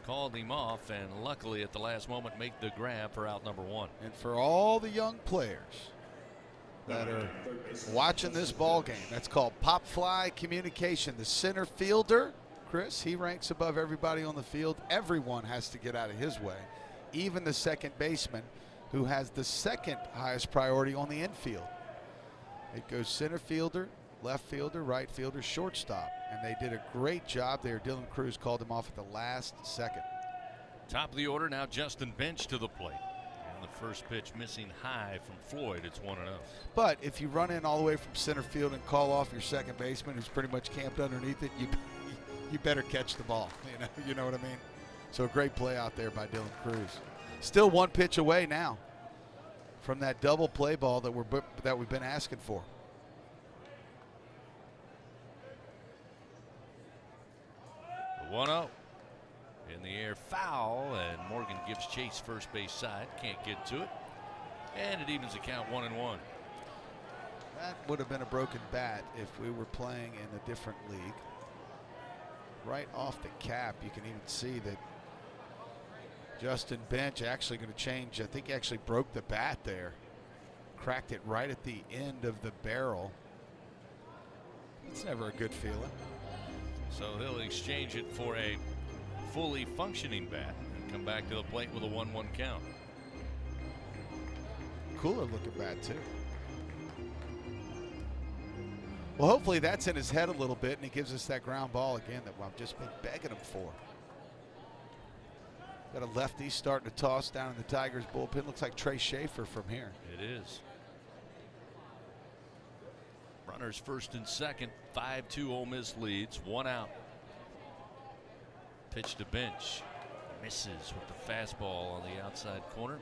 Speaker 1: called him off, and luckily at the last moment make the grab for out number 1.
Speaker 2: And for all the young players that are watching this ball game, that's called pop fly communication. The center fielder, Chris, he ranks above everybody on the field. Everyone has to get out of his way, even the second baseman, who has the second highest priority on the infield. It goes center fielder, left fielder, right fielder, shortstop, and they did a great job there. Dylan Cruz called him off at the last second.
Speaker 1: Top of the order now, Justin Bench to the plate. And the first pitch missing high from Floyd. It's 1-0.
Speaker 2: But if you run in all the way from center field and call off your second baseman, who's pretty much camped underneath it, you better catch the ball. You know what I mean? So a great play out there by Dylan Cruz. Still 1 pitch away now from that double play ball that we've been asking for.
Speaker 1: The 1-0 in the air, foul, and Morgan gives chase first base side. Can't get to it, and it evens the count 1-1.
Speaker 2: That would have been a broken bat if we were playing in a different league. Right off the cap, you can even see that Justin Bench actually going to change. I think he actually broke the bat there. Cracked it right at the end of the barrel. It's never a good feeling.
Speaker 1: So he'll exchange it for a fully functioning bat and come back to the plate with a 1-1 count.
Speaker 2: Cooler looking bat too. Well, hopefully that's in his head a little bit, and he gives us that ground ball again that I've just been begging him for. Got a lefty starting to toss down in the Tigers bullpen. Looks like Trey Schaefer from here.
Speaker 1: It is. Runners first and second. 5-2 Ole Miss leads. 1 out. Pitch to Bench. Misses with the fastball on the outside corner.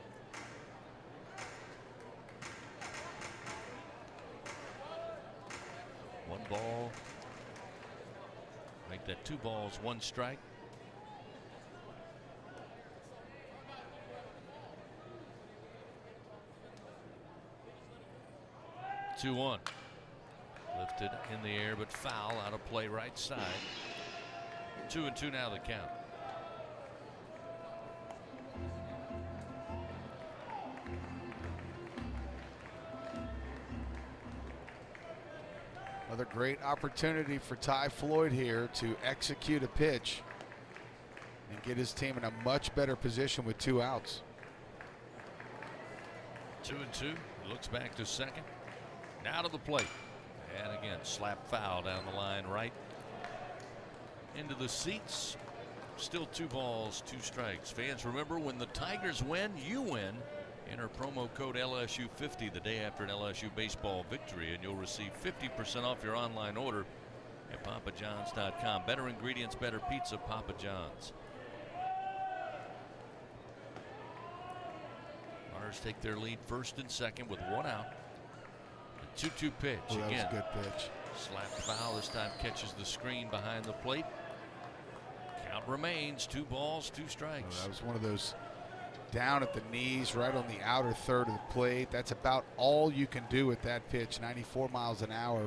Speaker 1: One ball. Right Kept at 2 balls, 1 strike. Two one. Lifted in the air, but foul out of play right side. 2-2 now the count.
Speaker 2: Another great opportunity for Ty Floyd here to execute a pitch and get his team in a much better position with 2 outs.
Speaker 1: 2-2. He looks back to second. Now to the plate. And again, slap foul down the line right into the seats. Still 2 balls, 2 strikes. Fans, remember, when the Tigers win, you win. Enter promo code LSU50 the day after an LSU baseball victory, and you'll receive 50% off your online order at papajohns.com. Better ingredients, better pizza, Papa John's. Mars take their lead first and second with 1 out. 2-2 pitch.
Speaker 2: Oh, that
Speaker 1: again.
Speaker 2: was a good pitch.
Speaker 1: Slap foul. This time catches the screen behind the plate. Count remains 2 balls, 2 strikes.
Speaker 2: Oh, that was one of those down at the knees, right on the outer third of the plate. That's about all you can do with that pitch. 94 miles an hour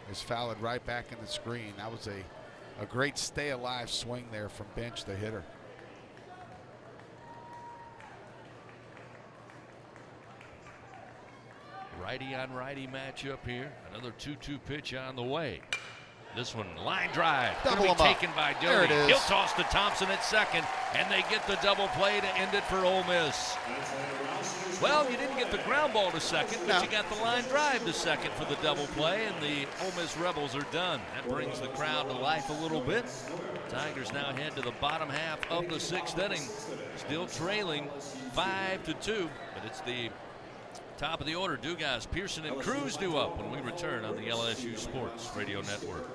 Speaker 2: is fouled right back in the screen. That was a great stay alive swing there from Bench, the hitter.
Speaker 1: Righty on righty matchup here. Another 2-2 pitch on the way. This one, line drive.
Speaker 2: Double
Speaker 1: Gonna be
Speaker 2: him up.
Speaker 1: taken by
Speaker 2: There it
Speaker 1: Doty.
Speaker 2: is.
Speaker 1: He'll toss to Thompson at second, and they get the double play to end it for Ole Miss. Well, you didn't get the ground ball to second, but you got the line drive to second for the double play, and the Ole Miss Rebels are done. That brings the crowd to life a little bit. Tigers now head to the bottom half of the 6th inning, still trailing 5-2, but it's the top of the order. Dugas, Pearson, and Cruz due up when we return on the LSU Sports Radio Network.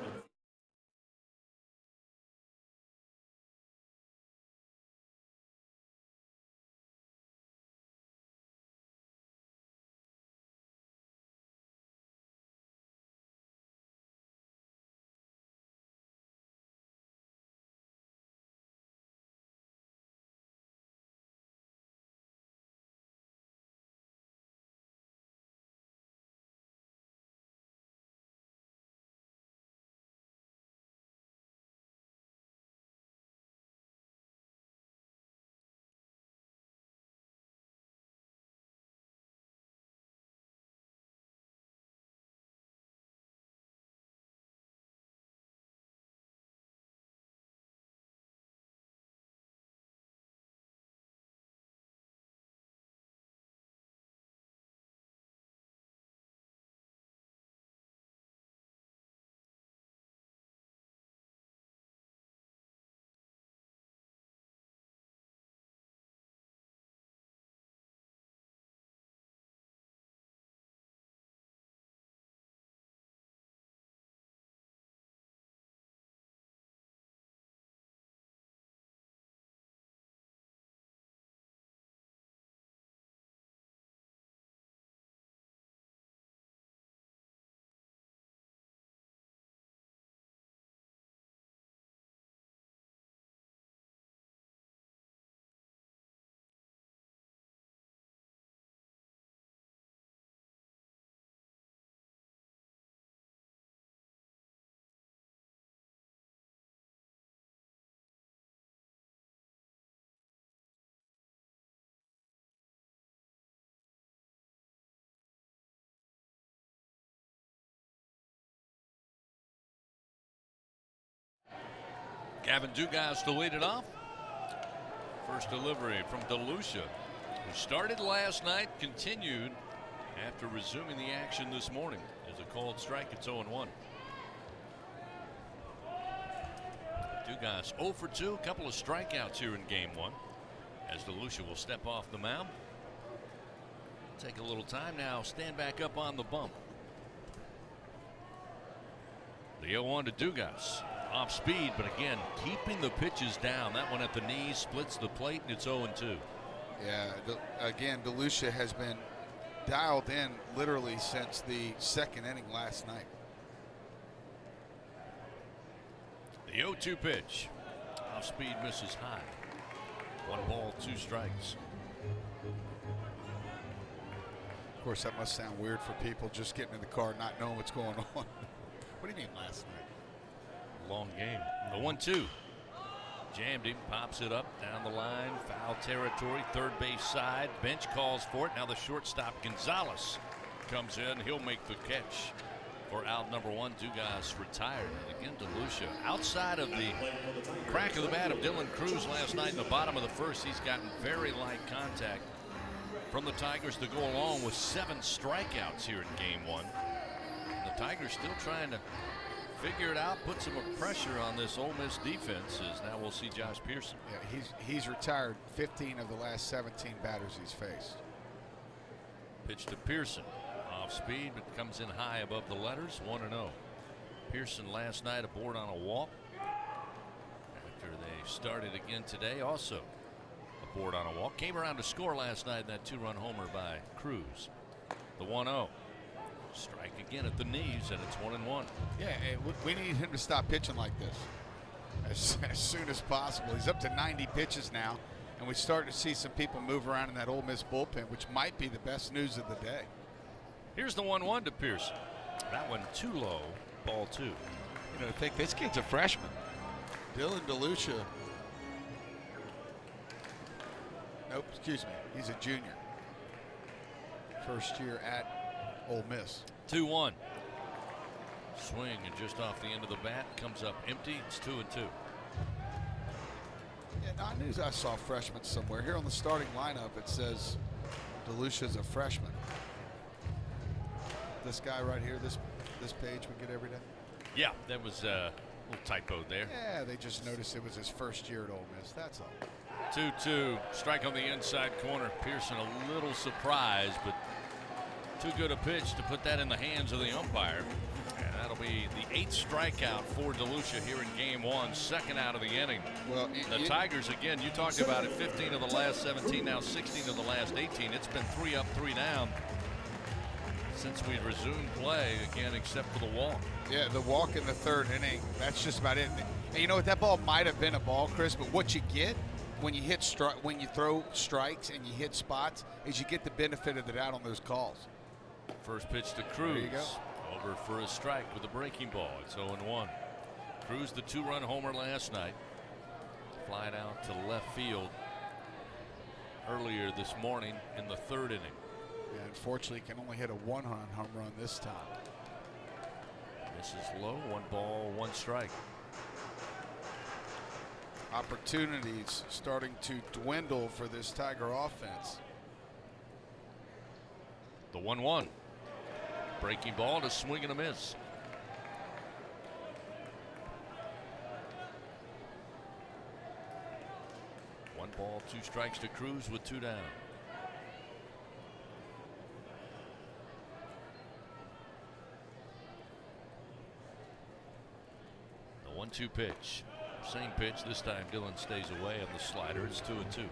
Speaker 1: Gavin Dugas to lead it off. First delivery from DeLucia, who started last night, continued after resuming the action this morning. As a called strike, it's 0-1. Dugas 0 for 2, a couple of strikeouts here in game 1. As DeLucia will step off the mound. Take a little time now, stand back up on the bump. The 0-1 to Dugas. Off speed, but again, keeping the pitches down. That one at the knees splits the plate, and it's 0-2.
Speaker 2: Yeah, again, DeLucia has been dialed in literally since the 2nd inning last night.
Speaker 1: The 0-2 pitch. Off speed, misses high. 1 ball, 2 strikes.
Speaker 2: Of course, that must sound weird for people just getting in the car, not knowing what's going on. What do you mean last night?
Speaker 1: Long game. The 1-2. Jammed him, pops it up down the line, foul territory, third base side. Bench calls for it. Now the shortstop Gonzalez comes in. He'll make the catch for out number 1. Dugas retired. And again, DeLucia, outside of the crack of the bat of Dylan Cruz last night in the bottom of the first, he's gotten very light contact from the Tigers to go along with 7 strikeouts here in game 1. The Tigers still trying to figure it out, put some pressure on this Ole Miss defense. As now we'll see Josh Pearson.
Speaker 2: Yeah, he's retired 15 of the last 17 batters he's faced.
Speaker 1: Pitch to Pearson. Off speed, but comes in high above the letters. 1-0. Pearson last night aboard on a walk. After they started again today, also aboard on a walk. Came around to score last night in that 2-run homer by Cruz. The 1-0. Strike again at the knees, and it's 1-1.
Speaker 2: Yeah, we need him to stop pitching like this as soon as possible. He's up to 90 pitches now, and we start to see some people move around in that Ole Miss bullpen, which might be the best news of the day.
Speaker 1: Here's the 1-1 to Pearson. That one too low. Ball 2.
Speaker 2: You know, think this kid's a freshman. Dylan DeLucia. Nope, excuse me. He's a junior. First year at Ole Miss.
Speaker 1: 2-1. Swing and just off the end of the bat, comes up empty. It's 2-2.
Speaker 2: Yeah, no, I knew I saw freshman somewhere. Here on the starting lineup, it says DeLucia's a freshman. This guy right here, this page we get every day.
Speaker 1: Yeah, that was a little typo there.
Speaker 2: Yeah, they just noticed it was his first year at Ole Miss. That's all.
Speaker 1: 2-2. Strike on the inside corner. Pearson a little surprised, but too good a pitch to put that in the hands of the umpire. And that'll be the 8th strikeout for DeLucia here in game 1, second out of the inning.
Speaker 2: Well,
Speaker 1: the Tigers, again, you talked about it, 15 of the last 17, now 16 of the last 18. It's been 3 up, 3 down since we resumed play, again, except for the walk.
Speaker 2: Yeah, the walk in the 3rd inning, that's just about it. And you know what, that ball might have been a ball, Chris, but what you get when you when you throw strikes and you hit spots is you get the benefit of the doubt on those calls.
Speaker 1: First pitch to Cruz.
Speaker 2: There you go.
Speaker 1: Over for a strike with a breaking ball. It's 0-1. Cruz, the 2-run homer last night. Flied out to left field earlier this morning in the 3rd inning.
Speaker 2: Yeah, unfortunately, can only hit a 1-run home run this time.
Speaker 1: This is low. 1 ball, 1 strike.
Speaker 2: Opportunities starting to dwindle for this Tiger offense.
Speaker 1: The 1-1. Breaking ball to swing and a miss. One ball, 2 strikes to Cruz with 2 down. The 1-2 pitch. Same pitch. This time Dylan stays away on the slider. It's 2-2.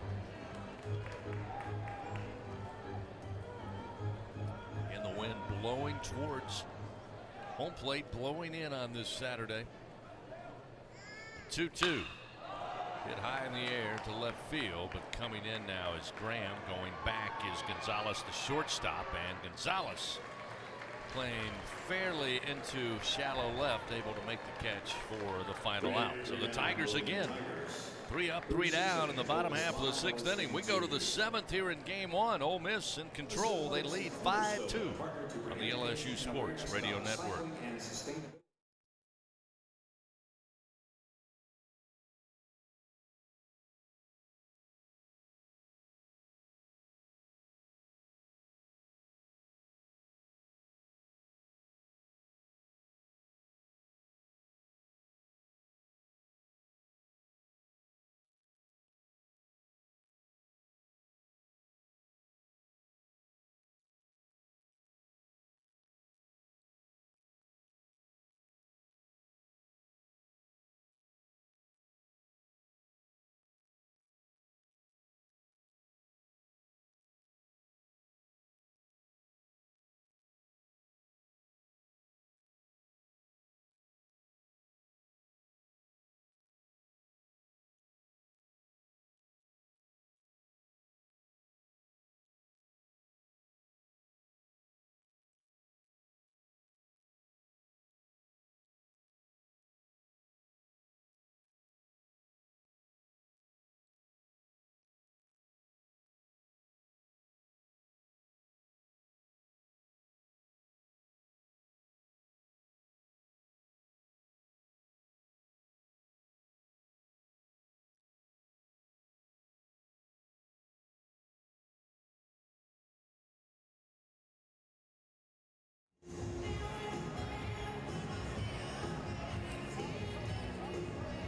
Speaker 1: And the wind blowing towards home plate, blowing in on this Saturday. 2-2. Hit high in the air to left field, but coming in now is Graham. Going back is Gonzalez, the shortstop, and Gonzalez playing fairly into shallow left, able to make the catch for the final out. So the Tigers again, 3 up, 3 down in the bottom half of the 6th inning. We go to the 7th here in game 1. Ole Miss in control. They lead 5-2 on the LSU Sports Radio Network.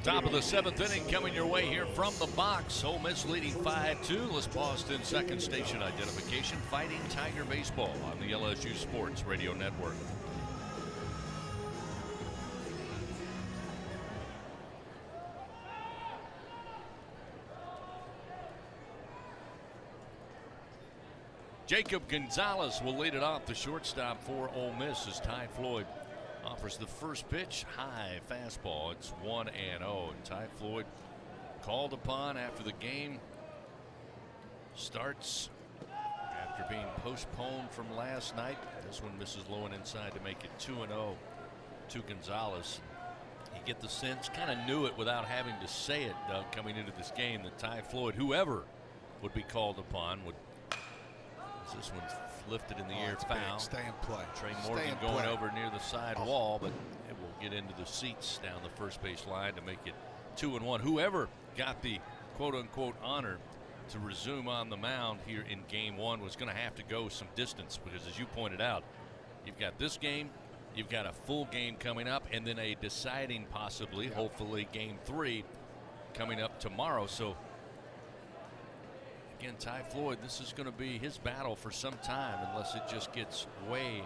Speaker 1: Top of the 7th inning coming your way here from the box. Ole Miss leading 5-2. Les Boston second station identification. Fighting Tiger Baseball on the LSU Sports Radio Network. Jacob Gonzalez will lead it off, the shortstop for Ole Miss, as Ty Floyd offers the first pitch. High fastball. It's 1-0. And Ty Floyd called upon after the game starts after being postponed from last night. This one misses low and inside to make it 2-0 to Gonzalez. You get the sense, kind of knew it without having to say it, Doug, coming into this game, that Ty Floyd, whoever would be called upon, would. This one's lifted in the air, foul.
Speaker 2: Big. Stay in play.
Speaker 1: Trey Morgan going over near the side wall, but it will get into the seats down the first base line to make it 2-1. Whoever got the quote-unquote honor to resume on the mound here in Game 1 was going to have to go some distance, because as you pointed out, you've got this game, you've got a full game coming up, and then a deciding, possibly, hopefully, Game 3 coming up tomorrow. So again, Ty Floyd, this is going to be his battle for some time, unless it just gets way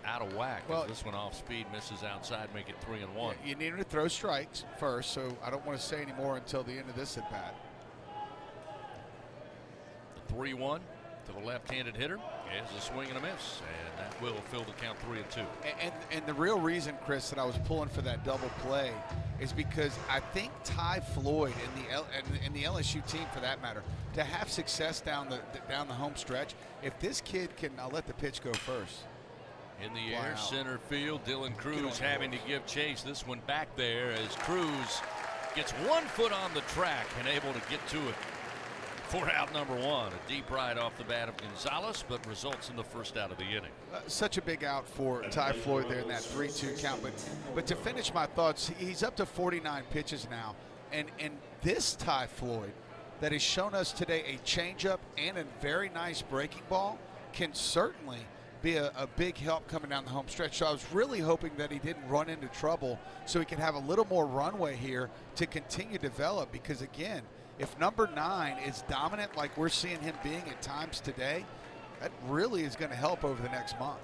Speaker 1: out of whack. Well, this one off speed, misses outside, make it 3-1.
Speaker 2: You need him to throw strikes first, so I don't want to say any more until the end of this at bat.
Speaker 1: The 3-1 to the left-handed hitter is a swing and a miss, and that will fill the count 3-2.
Speaker 2: And the real reason, Chris, that I was pulling for that double play is because I think Ty Floyd and the LSU team, for that matter, to have success down the home stretch, if this kid can, I'll let the pitch go first.
Speaker 1: In the air, center field, Dylan Cruz having to give chase. This one back there as Cruz gets 1 foot on the track and able to get to it for out number 1. A deep ride off the bat of Gonzalez, but results in the first out of the inning.
Speaker 2: Such a big out for Ty Floyd there in that 3-2 count. But to finish my thoughts, he's up to 49 pitches now. And this Ty Floyd that has shown us today a changeup and a very nice breaking ball can certainly be a big help coming down the home stretch. So I was really hoping that he didn't run into trouble so he could have a little more runway here to continue to develop, because again, if number 9 is dominant like we're seeing him being at times today, that really is going to help over the next month.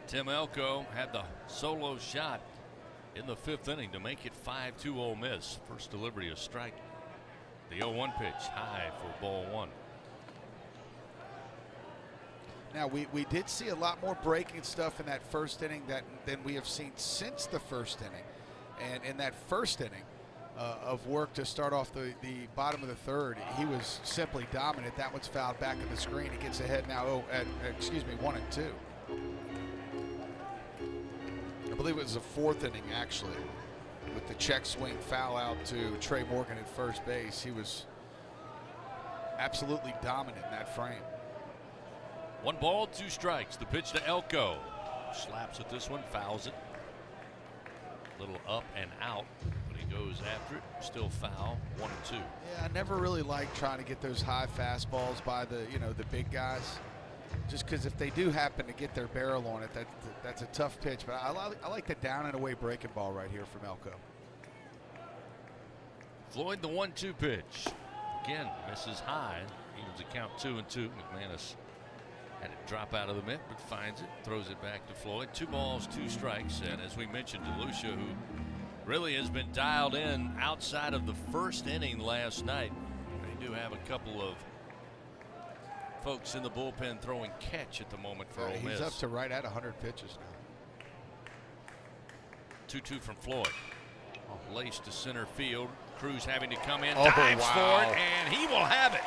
Speaker 1: Tim Elko had the solo shot in the 5th inning to make it 5-2 Ole Miss. First delivery, a strike. The 0-1 pitch, high for ball 1.
Speaker 2: Now, we did see a lot more breaking stuff in that first inning than we have seen since the first inning. And in that first inning of work to start off the bottom of the 3rd, he was simply dominant. That one's fouled back at the screen. He gets ahead now, 1-2. I believe it was the 4th inning, actually, with the check swing foul out to Trey Morgan at first base. He was absolutely dominant in that frame.
Speaker 1: 1 ball, 2 strikes. The pitch to Elko. Slaps at this one, fouls it. Little up and out, but he goes after it. Still foul, 1-2.
Speaker 2: Yeah, I never really like trying to get those high fastballs by the big guys, just because if they do happen to get their barrel on it, that's a tough pitch. But I like the down and away breaking ball right here from Elko.
Speaker 1: Floyd, the 1-2 pitch. Again, misses high. Evens the count 2-2. McManus had it drop out of the mitt, but finds it, throws it back to Floyd. 2 balls, 2 strikes. And as we mentioned, DeLucia, who really has been dialed in outside of the first inning last night. They do have a couple of folks in the bullpen throwing catch at the moment for Ole Miss.
Speaker 2: He's up to right at 100 pitches now.
Speaker 1: 2-2 from Floyd. Laced to center field. Cruz having to come in, dives for it, and he will have it.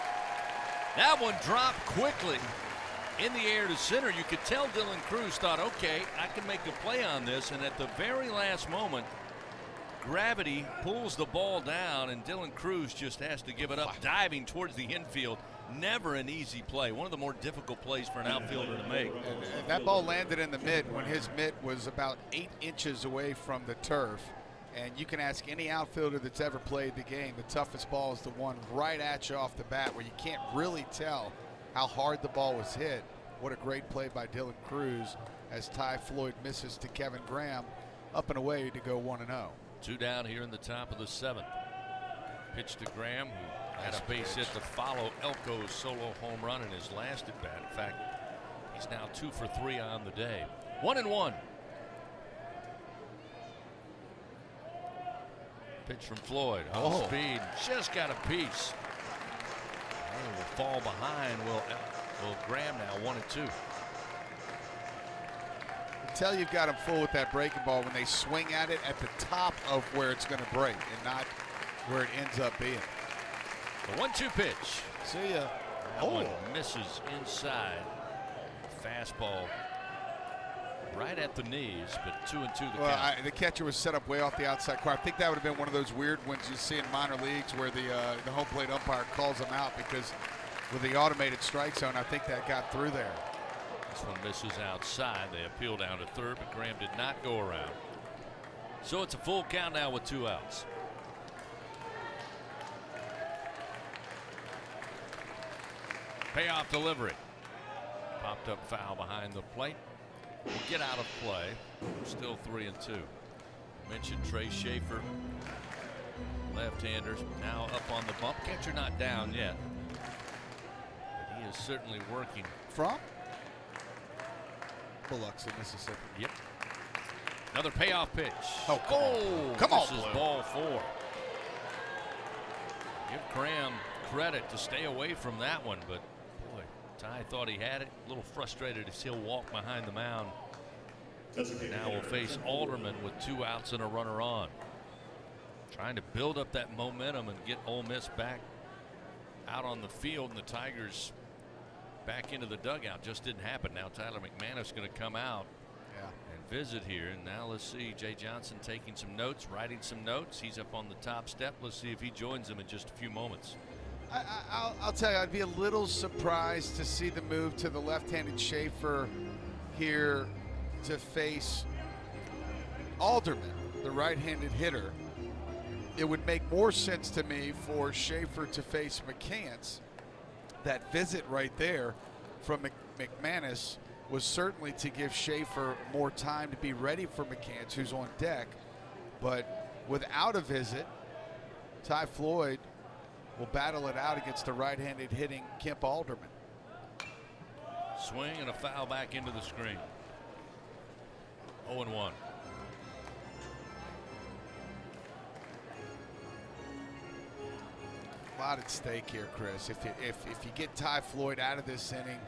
Speaker 1: That one dropped quickly in the air to center. You could tell Dylan Cruz thought, okay, I can make a play on this, and at the very last moment, gravity pulls the ball down, and Dylan Cruz just has to give it up, diving towards the infield. Never an easy play. One of the more difficult plays for an outfielder to make.
Speaker 2: And that ball landed in the mid when his mitt was about 8 inches away from the turf. And you can ask any outfielder that's ever played the game, the toughest ball is the one right at you off the bat where you can't really tell how hard the ball was hit. What a great play by Dylan Cruz as Ty Floyd misses to Kevin Graham, up and away to go 1-0.
Speaker 1: 2 down here in the top of the 7th. Pitch to Graham, who had a base hit to follow Elko's solo home run in his last at bat. In fact, he's now 2 for 3 on the day. 1-1. Pitch from Floyd. On speed. Just got a piece. Will fall behind. Will Graham now 1-2.
Speaker 2: Until you've got them full with that breaking ball when they swing at it at the top of where it's going to break and not where it ends up being.
Speaker 1: The 1-2 pitch.
Speaker 2: See ya.
Speaker 1: That one misses inside. Fastball right at the knees, but 2-2 the count.
Speaker 2: The catcher was set up way off the outside corner. I think that would have been one of those weird ones you see in minor leagues where the home plate umpire calls them out, because with the automated strike zone, I think that got through there.
Speaker 1: This one misses outside. They appeal down to third, but Graham did not go around. So it's a full count now with 2 outs. Payoff delivery. Popped up foul behind the plate. Will get out of play. Still 3-2. Mentioned Trey Schaefer, left-handers, now up on the bump. Catcher not down yet. But he is certainly working.
Speaker 2: From Biloxi, Mississippi.
Speaker 1: Yep. Another payoff pitch.
Speaker 2: Oh, come on.
Speaker 1: This is ball 4. Give Graham credit to stay away from that one, but boy, Ty thought he had it. A little frustrated as he'll walk behind the mound. Now we'll face Alderman with 2 outs and a runner on. Trying to build up that momentum and get Ole Miss back out on the field, and the Tigers back into the dugout. Just didn't happen. Now Tyler McManus going to come out and visit here. And now let's see Jay Johnson taking some notes, writing some notes. He's up on the top step. Let's see if he joins them in just a few moments.
Speaker 2: I'll tell you, I'd be a little surprised to see the move to the left-handed Schaefer here to face Alderman, the right-handed hitter. It would make more sense to me for Schaefer to face McCants. That visit right there from McManus was certainly to give Schaefer more time to be ready for McCants, who's on deck. But without a visit, Ty Floyd will battle it out against the right-handed hitting Kemp Alderman.
Speaker 1: Swing and a foul back into the screen. 0-1.
Speaker 2: A lot at stake here, Chris. If you get Ty Floyd out of this inning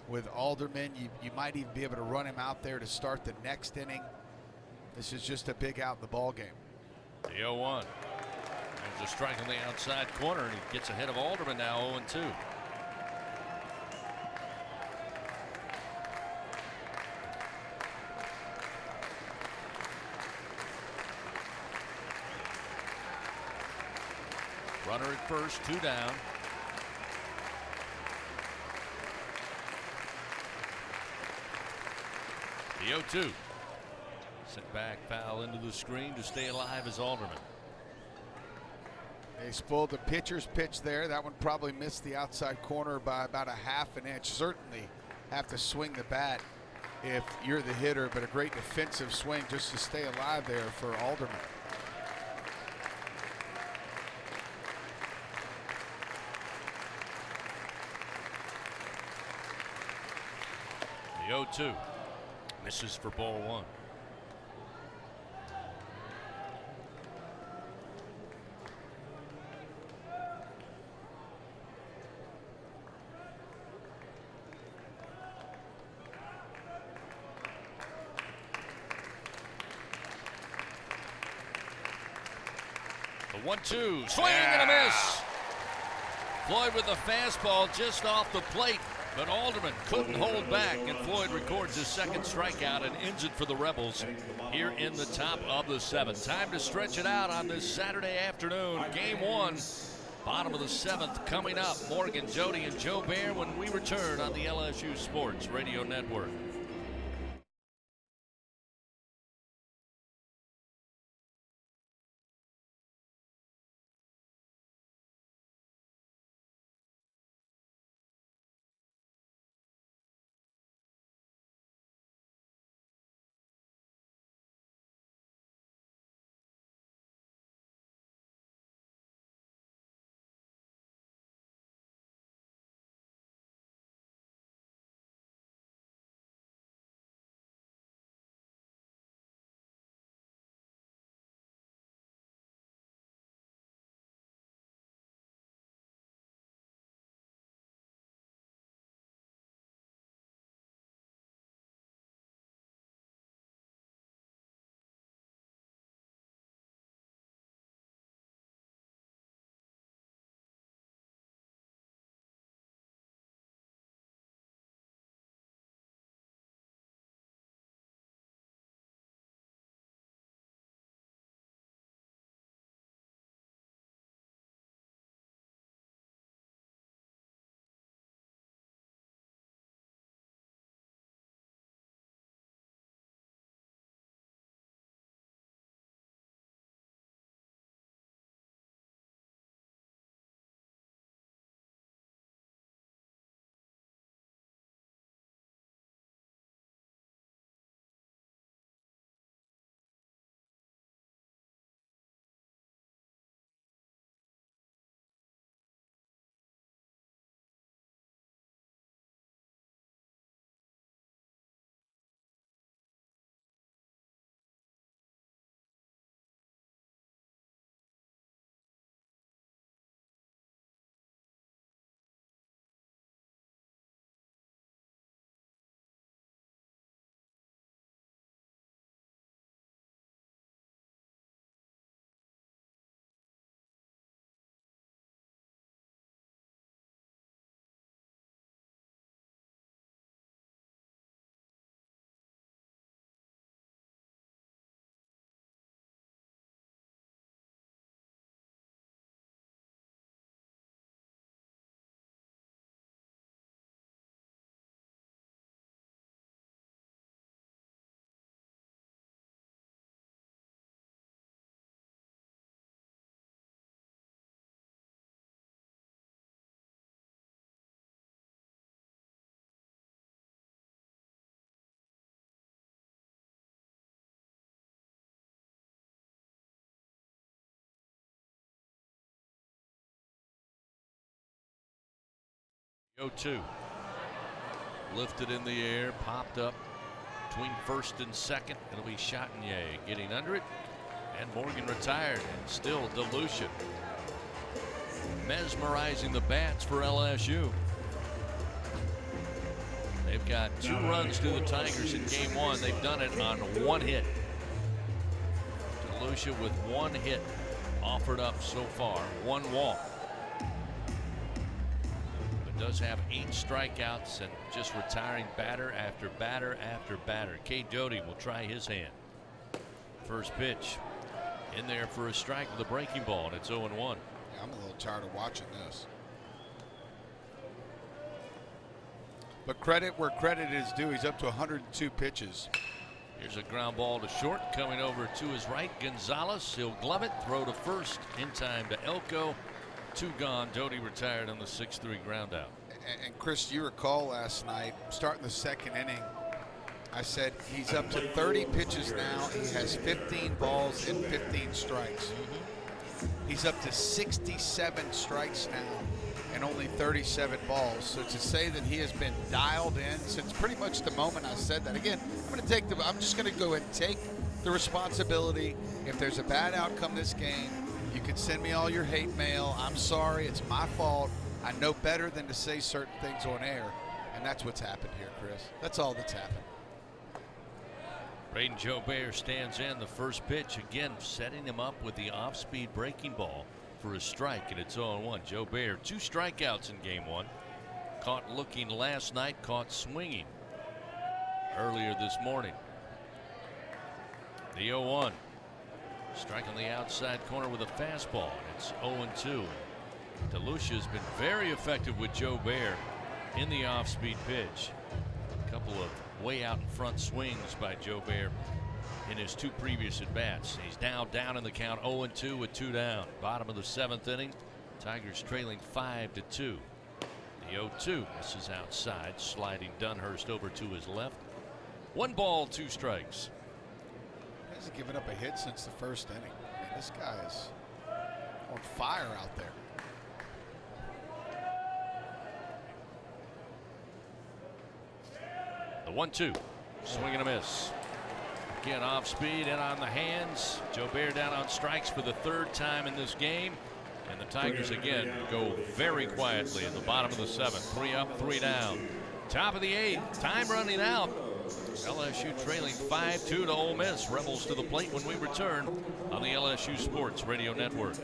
Speaker 2: with Alderman, you might even be able to run him out there to start the next inning. This is just a big out in the ball game.
Speaker 1: The 0-1. There's a strike on the outside corner, and he gets ahead of Alderman now. 0-2. Runner at first, 2 down. The 0-2. Sent back, foul into the screen to stay alive as Alderman.
Speaker 2: They spoiled the pitcher's pitch there. That one probably missed the outside corner by about a half an inch. Certainly have to swing the bat if you're the hitter, but a great defensive swing just to stay alive there for Alderman.
Speaker 1: The 0-2 misses for ball 1. The 1-2 swing and a miss. Floyd with the fastball just off the plate, but Alderman couldn't hold back, and Floyd records his second strikeout and ends it for the Rebels here in the top of the 7th. Time to stretch it out on this Saturday afternoon. Game 1, bottom of the 7th coming up. Morgan, Jody, and Joe Bear when we return on the LSU Sports Radio Network. 0-2. Lifted in the air, popped up between first and second. It'll be Chatinier getting under it. And Morgan retired, and still DeLucia mesmerizing the bats for LSU. They've got 2 runs to the Tigers in game 1. They've done it on 1 hit. DeLucia with 1 hit offered up so far, 1 walk. But does have 8 strikeouts and just retiring batter after batter after batter. Cade Doty will try his hand. First pitch in there for a strike with a breaking ball, and it's 0-1.
Speaker 2: Yeah, I'm a little tired of watching this. But credit where credit is due. He's up to 102 pitches.
Speaker 1: Here's a ground ball to short, coming over to his right. Gonzalez, he'll glove it, throw to first, in time to Elko. 2 gone. Doty retired on the 6-3 ground out.
Speaker 2: And Chris, you recall last night, starting the 2nd inning, I said he's up to 30 pitches now. He has 15 balls and 15 strikes. He's up to 67 strikes now and only 37 balls. So to say that he has been dialed in since pretty much the moment I said that. Again, I'm just going to go ahead and take the responsibility. If there's a bad outcome this game, you can send me all your hate mail. I'm sorry, it's my fault. I know better than to say certain things on air, and that's what's happened here, Chris. That's all that's happened.
Speaker 1: Braden Jobert stands in. The first pitch, again setting him up with the off-speed breaking ball for a strike, and it's 0-1. Jobert, 2 strikeouts in game 1. Caught looking last night, caught swinging earlier this morning. The 0-1. Strike on the outside corner with a fastball. It's 0-2. DeLucia has been very effective with Jobert in the off-speed pitch. A couple of way out in front swings by Jobert in his 2 previous at-bats. He's now down in the count, 0-2 with 2 down. Bottom of the 7th inning. Tigers trailing 5-2. The 0-2 misses outside, sliding Dunhurst over to his left. 1 ball, 2 strikes.
Speaker 2: He hasn't given up a hit since the 1st inning. I mean, this guy is on fire out there.
Speaker 1: The 1-2, swing and a miss. Again, off speed and on the hands. Jobert down on strikes for the 3rd time in this game. And the Tigers again go very quietly in the bottom of the 7th. 3 up, 3 down. Top of the 8th, time running out. LSU trailing 5-2 to Ole Miss. Rebels to the plate when we return on the LSU Sports Radio Network.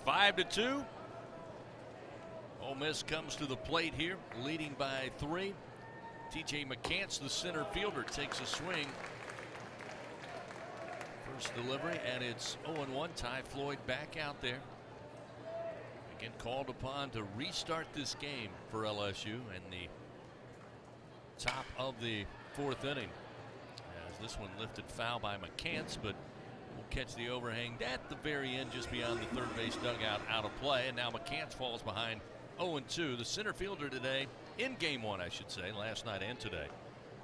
Speaker 1: Five to 2. Ole Miss comes to the plate here, leading by 3. TJ McCants, the center fielder, takes a swing. First delivery, and it's 0-1. Ty Floyd back out there. Again, called upon to restart this game for LSU, and the top of the 4th inning. As this one lifted foul by McCants, but will catch the overhang at the very end just beyond the third base dugout, out of play. And now McCants falls behind 0-2. The center fielder today, in game 1 I should say, last night and today,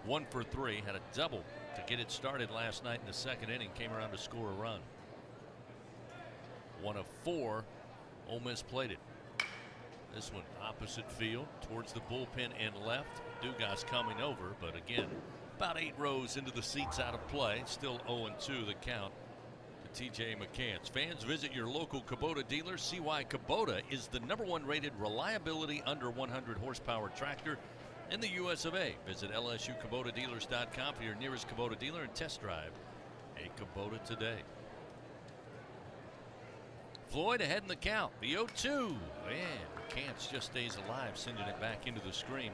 Speaker 1: 1 for 3, had a double to get it started last night in the 2nd inning, came around to score a run. 1 of 4 Ole Miss plated. This one opposite field towards the bullpen and left. Dugas coming over, but again about 8 rows into the seats, out of play. Still 0-2 the count to TJ McCants. Fans, visit your local Kubota dealer. See why Kubota is the #1 rated reliability under 100 horsepower tractor in the US of A. Visit LSUKubotaDealers.com for your nearest Kubota dealer and test drive a Kubota today. Floyd ahead in the count. The 0-2. Man, McCants just stays alive, sending it back into the screen.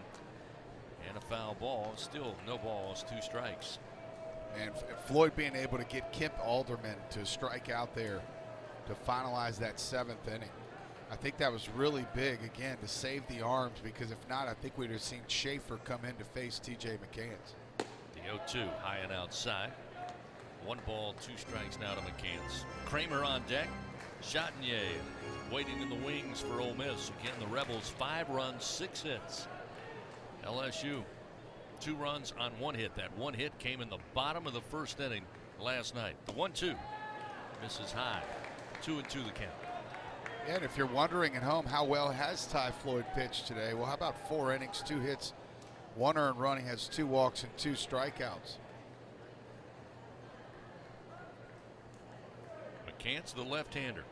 Speaker 1: And a foul ball. Still no balls, 2 strikes.
Speaker 2: And Floyd being able to get Kemp Alderman to strike out there to finalize that 7th inning. I think that was really big, again, to save the arms, because if not, I think we'd have seen Schaefer come in to face TJ McCants.
Speaker 1: The 0-2 high and outside. 1 ball, 2 strikes now to McCants. Kramer on deck. Chatinier waiting in the wings for Ole Miss. Again, the Rebels 5 runs, 6 hits. LSU 2 runs on 1 hit. That 1 hit came in the bottom of the 1st inning last night. The 1-2 misses high. 2-2 the count.
Speaker 2: Yeah, and if you're wondering at home, how well has Ty Floyd pitched today? Well, how about 4 innings, 2 hits, 1 earned run. He has 2 walks and 2 strikeouts.
Speaker 1: McCants, the left-hander,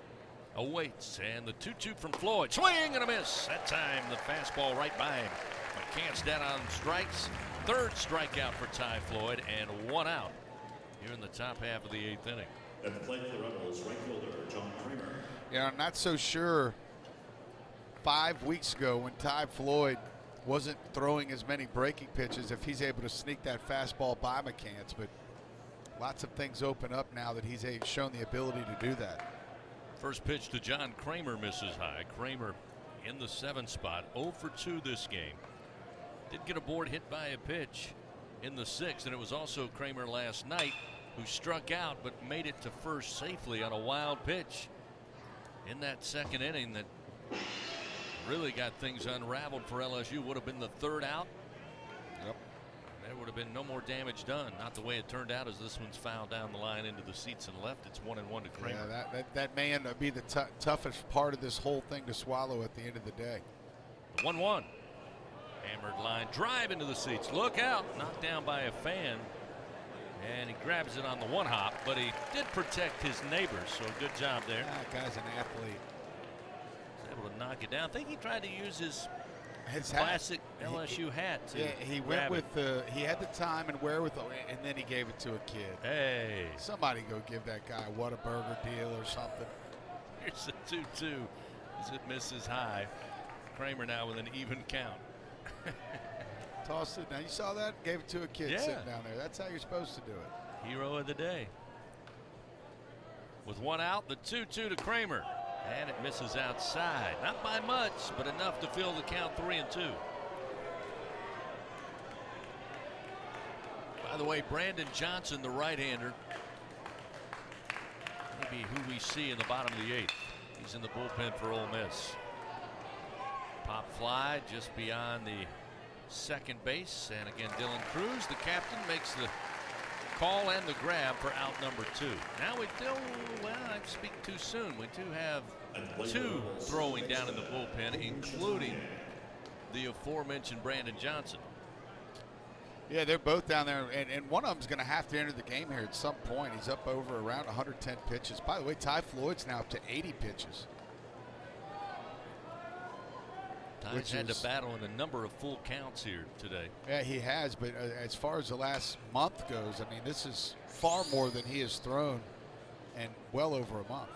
Speaker 1: awaits, and the 2-2 from Floyd. Swing and a miss. That time the fastball right by him. McCants down on strikes. 3rd strikeout for Ty Floyd, and 1 out here in the top half of the 8th inning.
Speaker 3: At the plate for the Rebels, right fielder John Kramer.
Speaker 2: Yeah, I'm not so sure 5 weeks ago when Ty Floyd wasn't throwing as many breaking pitches if he's able to sneak that fastball by McCants, but lots of things open up now that he's shown the ability to do that.
Speaker 1: First pitch to John Kramer misses high. Kramer in the 7th spot, 0 for 2 this game. Did get a board hit by a pitch in the 6th, and it was also Kramer last night who struck out but made it to first safely on a wild pitch in that 2nd inning that really got things unraveled for LSU. Would have been the 3rd out.
Speaker 2: Yep.
Speaker 1: There would have been no more damage done. Not the way it turned out, as this one's fouled down the line into the seats and left. It's 1-1 to Kramer.
Speaker 2: Yeah, that may end up be the toughest part of this whole thing to swallow at the end of the day.
Speaker 1: 1-1. Hammered line drive into the seats. Look out. Knocked down by a fan. And he grabs it on the 1 hop, but he did protect his neighbors, so good job there.
Speaker 2: That guy's an athlete.
Speaker 1: He's able to knock it down. I think he tried to use his
Speaker 2: hat.
Speaker 1: Classic LSU hat to
Speaker 2: he went with he had the time and wherewithal, and then he gave it to a kid.
Speaker 1: Hey.
Speaker 2: Somebody go give that guy a Whataburger deal or something.
Speaker 1: Here's the 2-2 as it misses high. Kramer now with an even count.
Speaker 2: Tossed it. Now you saw that? Gave it to a kid sitting down there. That's how you're supposed to do it.
Speaker 1: Hero of the day. With 1 out, the 2-2 to Kramer. And it misses outside. Not by much, but enough to fill the count 3-2. By the way, Brandon Johnson, the right-hander, maybe who we see in the bottom of the 8th. He's in the bullpen for Ole Miss. Pop fly just beyond the 2nd base. And again, Dylan Cruz, the captain, makes the call and the grab for out number 2. Now we do, well, I speak too soon. We do have 2 throwing down in the bullpen, including the aforementioned Brandon Johnson.
Speaker 2: Yeah, they're both down there, and one of them's going to have to enter the game here at some point. He's up over around 110 pitches. By the way, Ty Floyd's now up to 80 pitches.
Speaker 1: Ty's had to battle in a number of full counts here today.
Speaker 2: Yeah, he has, but as far as the last month goes, I mean, this is far more than he has thrown and well over a month.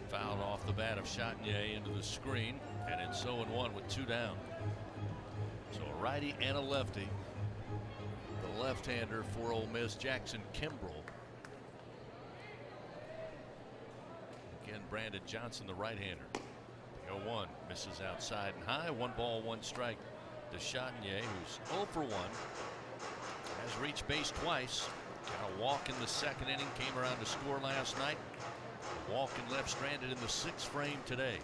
Speaker 1: Fouled off the bat of Chatinier into the screen, and it's 0-1 with 2 down. So a righty and a lefty. The left-hander for Ole Miss, Jackson Kimbrell. Again, Brandon Johnson, the right-hander. 0-1 misses outside and high. 1 ball, 1 strike Deschatinier, who's 0 for 1, has reached base twice. Got a walk in the second inning, came around to score last night. A walk and left stranded in the 6th frame today.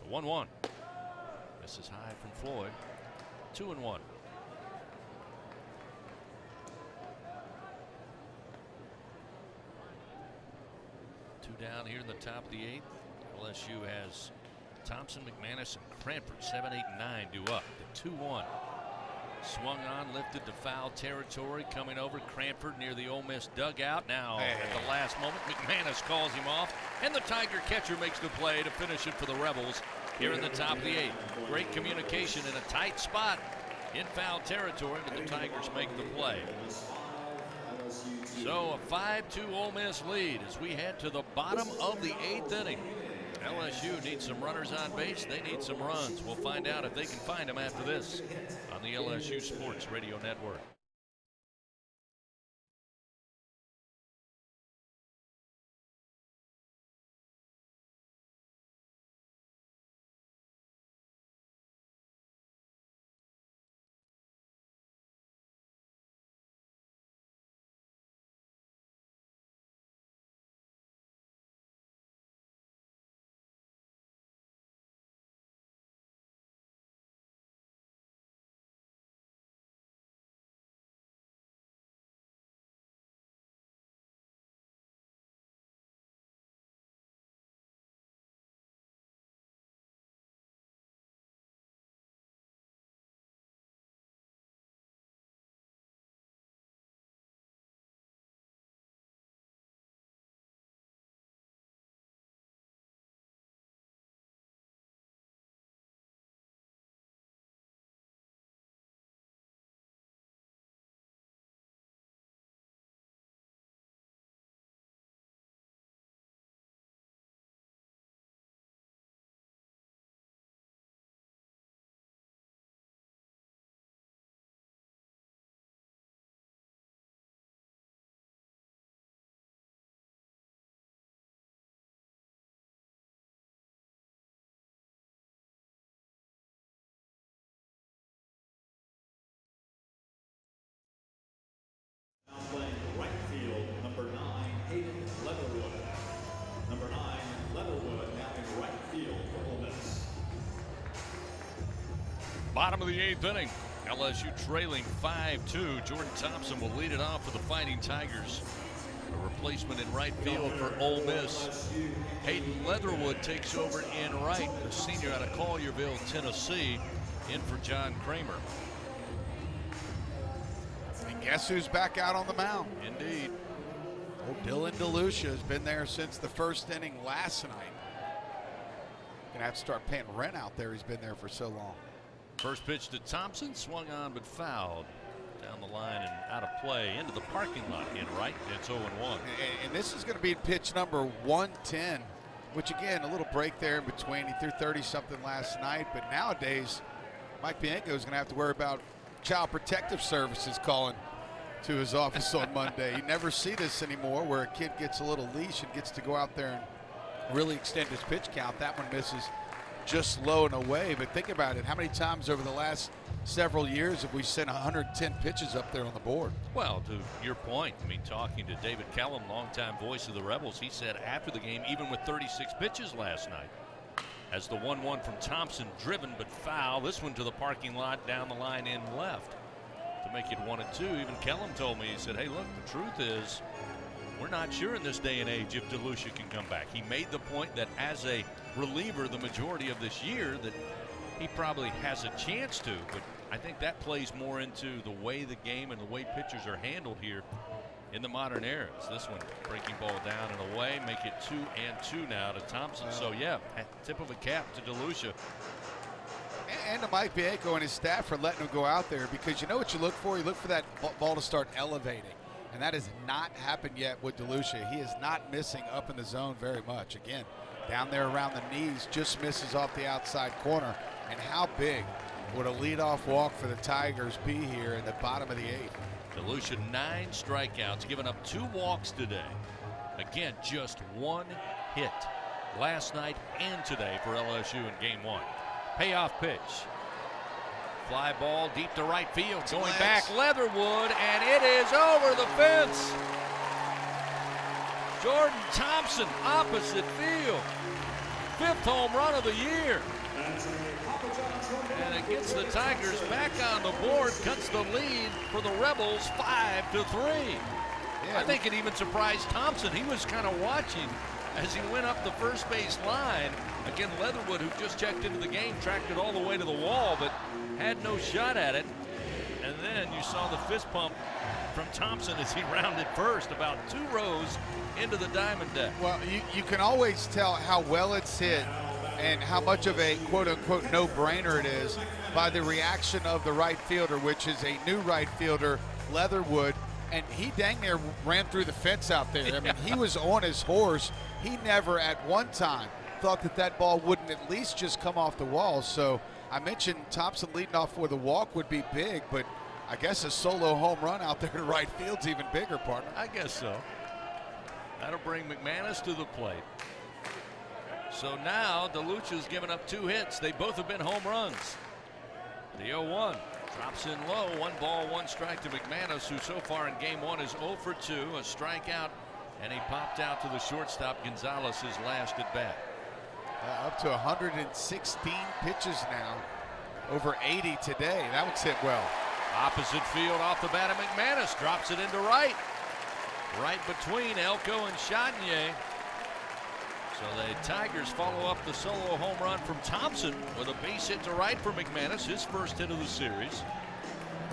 Speaker 1: The 1-1. This is high from Floyd. 2-1. Two down here in the top of the 8th. LSU has Thompson, McManus, and Cranford. 7, 8, and 9 due up. The 2-1. Swung on, lifted to foul territory. Coming over, Cranford near the Ole Miss dugout. Now, at the last moment, McManus calls him off, and the Tiger catcher makes the play to finish it for the Rebels here in the top of the 8th. Great communication in a tight spot in foul territory, but the Tigers make the play. So a 5-2 Ole Miss lead as we head to the bottom of the 8th inning. LSU needs some runners on base. They need some runs. We'll find out if they can find them after this on the LSU Sports Radio Network.
Speaker 3: Now playing right field, number 9, Hayden Leatherwood. Number 9, Leatherwood now in right field for Ole Miss.
Speaker 1: Bottom of the 8th inning. LSU trailing 5-2. Jordan Thompson will lead it off for the Fighting Tigers. A replacement in right field for Ole Miss. Hayden Leatherwood takes over in right. The senior out of Collierville, Tennessee, in for John Kramer.
Speaker 2: And guess who's back out on the mound?
Speaker 1: Indeed.
Speaker 2: Oh, Dylan DeLucia has been there since the first inning last night. Gonna have to start paying rent out there. He's been there for so long.
Speaker 1: First pitch to Thompson, swung on but fouled. Down the line and out of play into the parking lot in right. It's 0-1.
Speaker 2: And this is going to be pitch number 110, which again, a little break there in between. He threw 30-something last night, but nowadays, Mike Bianco is going to have to worry about Child Protective Services calling to his office on Monday. You never see this anymore where a kid gets a little leash and gets to go out there and really extend his pitch count. That one misses just low and away. But think about it. How many times over the last several years have we sent 110 pitches up there on the board?
Speaker 1: Well, to your point, I mean, talking to David Kellum, longtime voice of the Rebels, he said after the game, even with 36 pitches last night, as the 1-1 from Thompson, driven but foul. This one to the parking lot, down the line in left to make it 1-2. Even Kellum told me, he said, hey, look, the truth is we're not sure in this day and age if DeLucia can come back. He made the point that as a reliever the majority of this year that he probably has a chance to, but I think that plays more into the way the game and the way pitchers are handled here in the modern era. This one breaking ball down and away, make it 2-2 now to Thompson. So yeah, tip of a cap to DeLucia.
Speaker 2: And to Mike Bianco and his staff for letting him go out there, because you know what you look for? You look for that ball to start elevating. And that has not happened yet with DeLucia. He is not missing up in the zone very much. Again, down there around the knees, just misses off the outside corner. And how big would a leadoff walk for the Tigers be here in the bottom of the 8th?
Speaker 1: DeLucia 9 strikeouts, giving up 2 walks today. Again, just 1 hit. last night and today for LSU in game one. Payoff pitch. Fly ball deep to right field. Going back, Leatherwood, and it is over the fence. Jordan Thompson, opposite field. 5th home run of the year. And it gets the Tigers back on the board, cuts the lead for the Rebels 5-3.
Speaker 2: Yeah.
Speaker 1: I think it even surprised Thompson. He was kind of watching as he went up the first base line. Again, Leatherwood, who just checked into the game, tracked it all the way to the wall, but had no shot at it. And then you saw the fist pump from Thompson as he rounded first, about 2 rows into the diamond deck.
Speaker 2: Well, you can always tell how well it's hit and how much of a quote-unquote no-brainer it is by the reaction of the right fielder, which is a new right fielder, Leatherwood, and he dang near ran through the fence out there. I mean, he was on his horse. He never at one time thought that ball wouldn't at least just come off the wall. So I mentioned Thompson leading off with a walk would be big, but I guess a solo home run out there to right field's even bigger, partner.
Speaker 1: I guess so. That'll bring McManus to the plate. So now DeLucia's given up 2 hits. They both have been home runs. The 0-1 drops in low. 1 ball, 1 strike to McManus, who so far in game 1 is 0 for 2, a strikeout, and he popped out to the shortstop Gonzalez his last at bat.
Speaker 2: Up to 116 pitches now, over 80 today. That one's hit well.
Speaker 1: Opposite field off the bat of McManus, drops it into right. Right between Elko and Chardonnay. So the Tigers follow up the solo home run from Thompson with a base hit to right for McManus, his first hit of the series.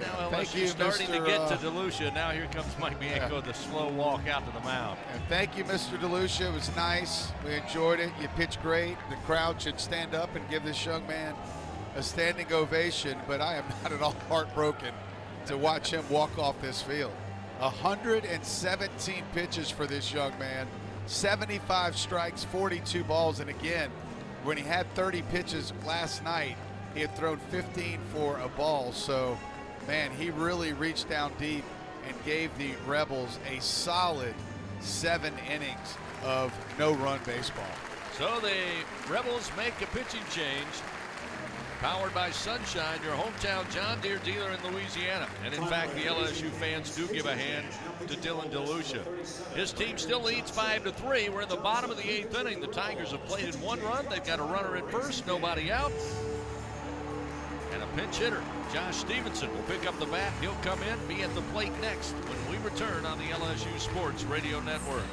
Speaker 1: Now LSU starting to get to DeLucia. Now here comes Mike Bianco, the slow walk out to the mound.
Speaker 2: And thank you, Mr. DeLucia. It was nice. We enjoyed it. You pitched great. The crowd should stand up and give this young man a standing ovation, but I am not at all heartbroken to watch him walk off this field. 117 pitches for this young man, 75 strikes, 42 balls, and again, when he had 30 pitches last night, he had thrown 15 for a ball. So, man, he really reached down deep and gave the Rebels a solid 7 innings of no-run baseball.
Speaker 1: So the Rebels make a pitching change. Powered by Sunshine, your hometown John Deere dealer in Louisiana. And in fact, the LSU fans do give a hand to Dylan DeLucia. His team still leads 5-3. We're in the bottom of the 8th inning. The Tigers have played in 1 run. They've got a runner at first, nobody out. And a pinch hitter, Josh Stevenson, will pick up the bat. He'll come in, be at the plate next when we return on the LSU Sports Radio Network.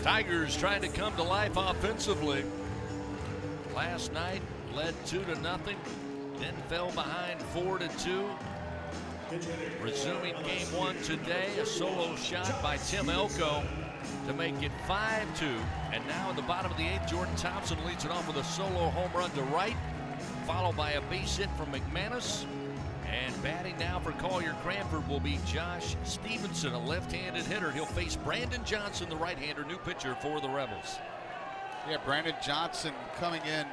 Speaker 1: Tigers trying to come to life offensively. Last night led 2-0, then fell behind 4-2. Resuming game 1 today, a solo shot by Tim Elko to make it 5-2. And now in the bottom of the 8th, Jordan Thompson leads it off with a solo home run to right. followed by a base hit from McManus. And batting now for Collier Cranford will be Josh Stevenson, a left-handed hitter. He'll face Brandon Johnson, the right-hander, new pitcher for the Rebels.
Speaker 2: Yeah, Brandon Johnson coming in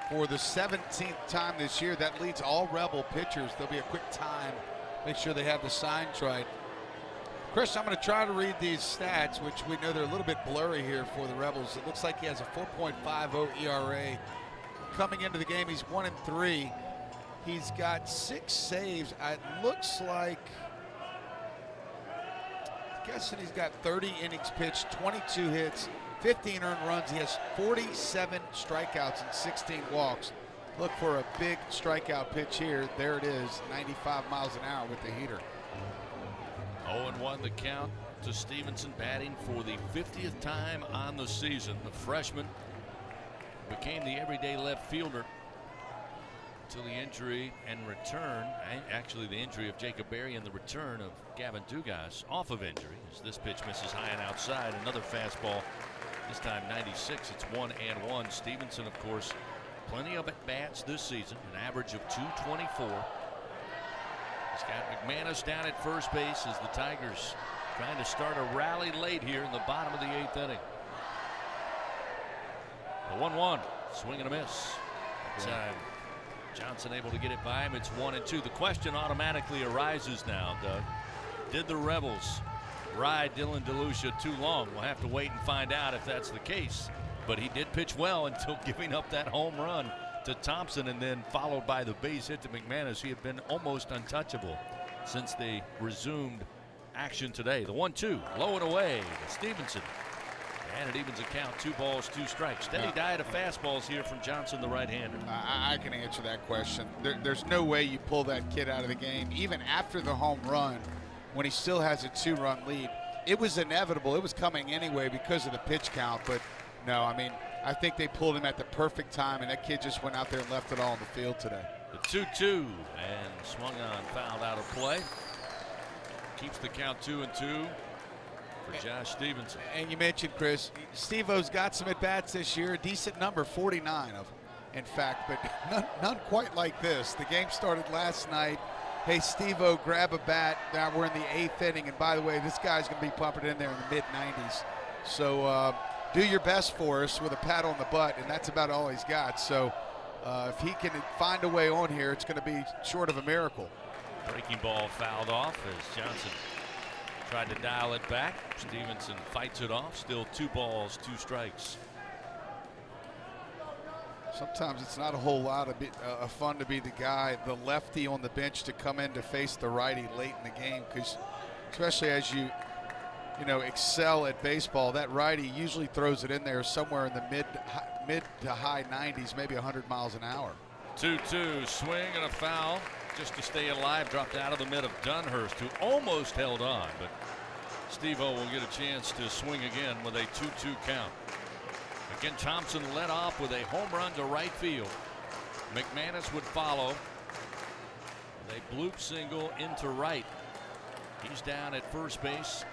Speaker 2: for the 17th time this year. That leads all Rebel pitchers. There'll be a quick time. Make sure they have the signs right. Chris, I'm going to try to read these stats, which we know they're a little bit blurry here for the Rebels. It looks like he has a 4.50 ERA. Coming into the game, he's 1-3. He's got 6 saves. It looks like, I'm guessing he's got 30 innings pitched, 22 hits, 15 earned runs. He has 47 strikeouts and 16 walks. Look for a big strikeout pitch here. There it is, 95 miles an hour with the heater.
Speaker 1: 0-1 the count to Stevenson, batting for the 50th time on the season. The freshman became the everyday left fielder till the injury and return, actually the injury of Jacob Berry and the return of Gavin Dugas off of injury, as this pitch misses high and outside. Another fastball, this time 96. It's 1-1. Stevenson, of course, plenty of at-bats this season, an average of 224. He's got McManus down at first base as the Tigers trying to start a rally late here in the bottom of the 8th inning. The 1-1, swing and a miss. That time Johnson able to get it by him. It's 1-2. The question automatically arises now, Doug. Did the Rebels ride Dylan DeLucia too long? We'll have to wait and find out if that's the case. But he did pitch well until giving up that home run to Thompson, and then followed by the base hit to McManus. He had been almost untouchable since they resumed action today. The 1-2, low and away to Stevenson. And it evens a count, 2 balls, 2 strikes. Steady diet of fastballs here from Johnson, the right-hander.
Speaker 2: I can answer that question. There's no way you pull that kid out of the game, even after the home run, when he still has a 2-run lead. It was inevitable. It was coming anyway because of the pitch count. But no, I mean, I think they pulled him at the perfect time, and that kid just went out there and left it all on the field today.
Speaker 1: The 2-2, and swung on, fouled out of play. Keeps the count 2-2. For Josh Stevenson.
Speaker 2: And you mentioned, Chris, Steve-O's got some at-bats this year, a decent number, 49 of them, in fact, but none quite like this. The game started last night. Hey, Steve-O, grab a bat. Now we're in the 8th inning, and by the way, this guy's going to be pumping in there in the mid-90s. So do your best for us with a pat on the butt, and that's about all he's got. So if he can find a way on here, it's going to be short of a miracle.
Speaker 1: Breaking ball fouled off as Johnson tried to dial it back. Stevenson fights it off. Still 2 balls, 2 strikes.
Speaker 2: Sometimes it's not a whole lot of fun to be the guy, the lefty on the bench, to come in to face the righty late in the game, because especially as you excel at baseball, that righty usually throws it in there somewhere in the mid to high 90s, maybe 100 miles an hour.
Speaker 1: 2-2, swing and a foul. Just to stay alive, dropped out of the mid of Dunhurst, who almost held on, but Steve-O will get a chance to swing again with a 2-2 count. Again, Thompson led off with a home run to right field. McManus would follow. A bloop single into right. He's down at first base.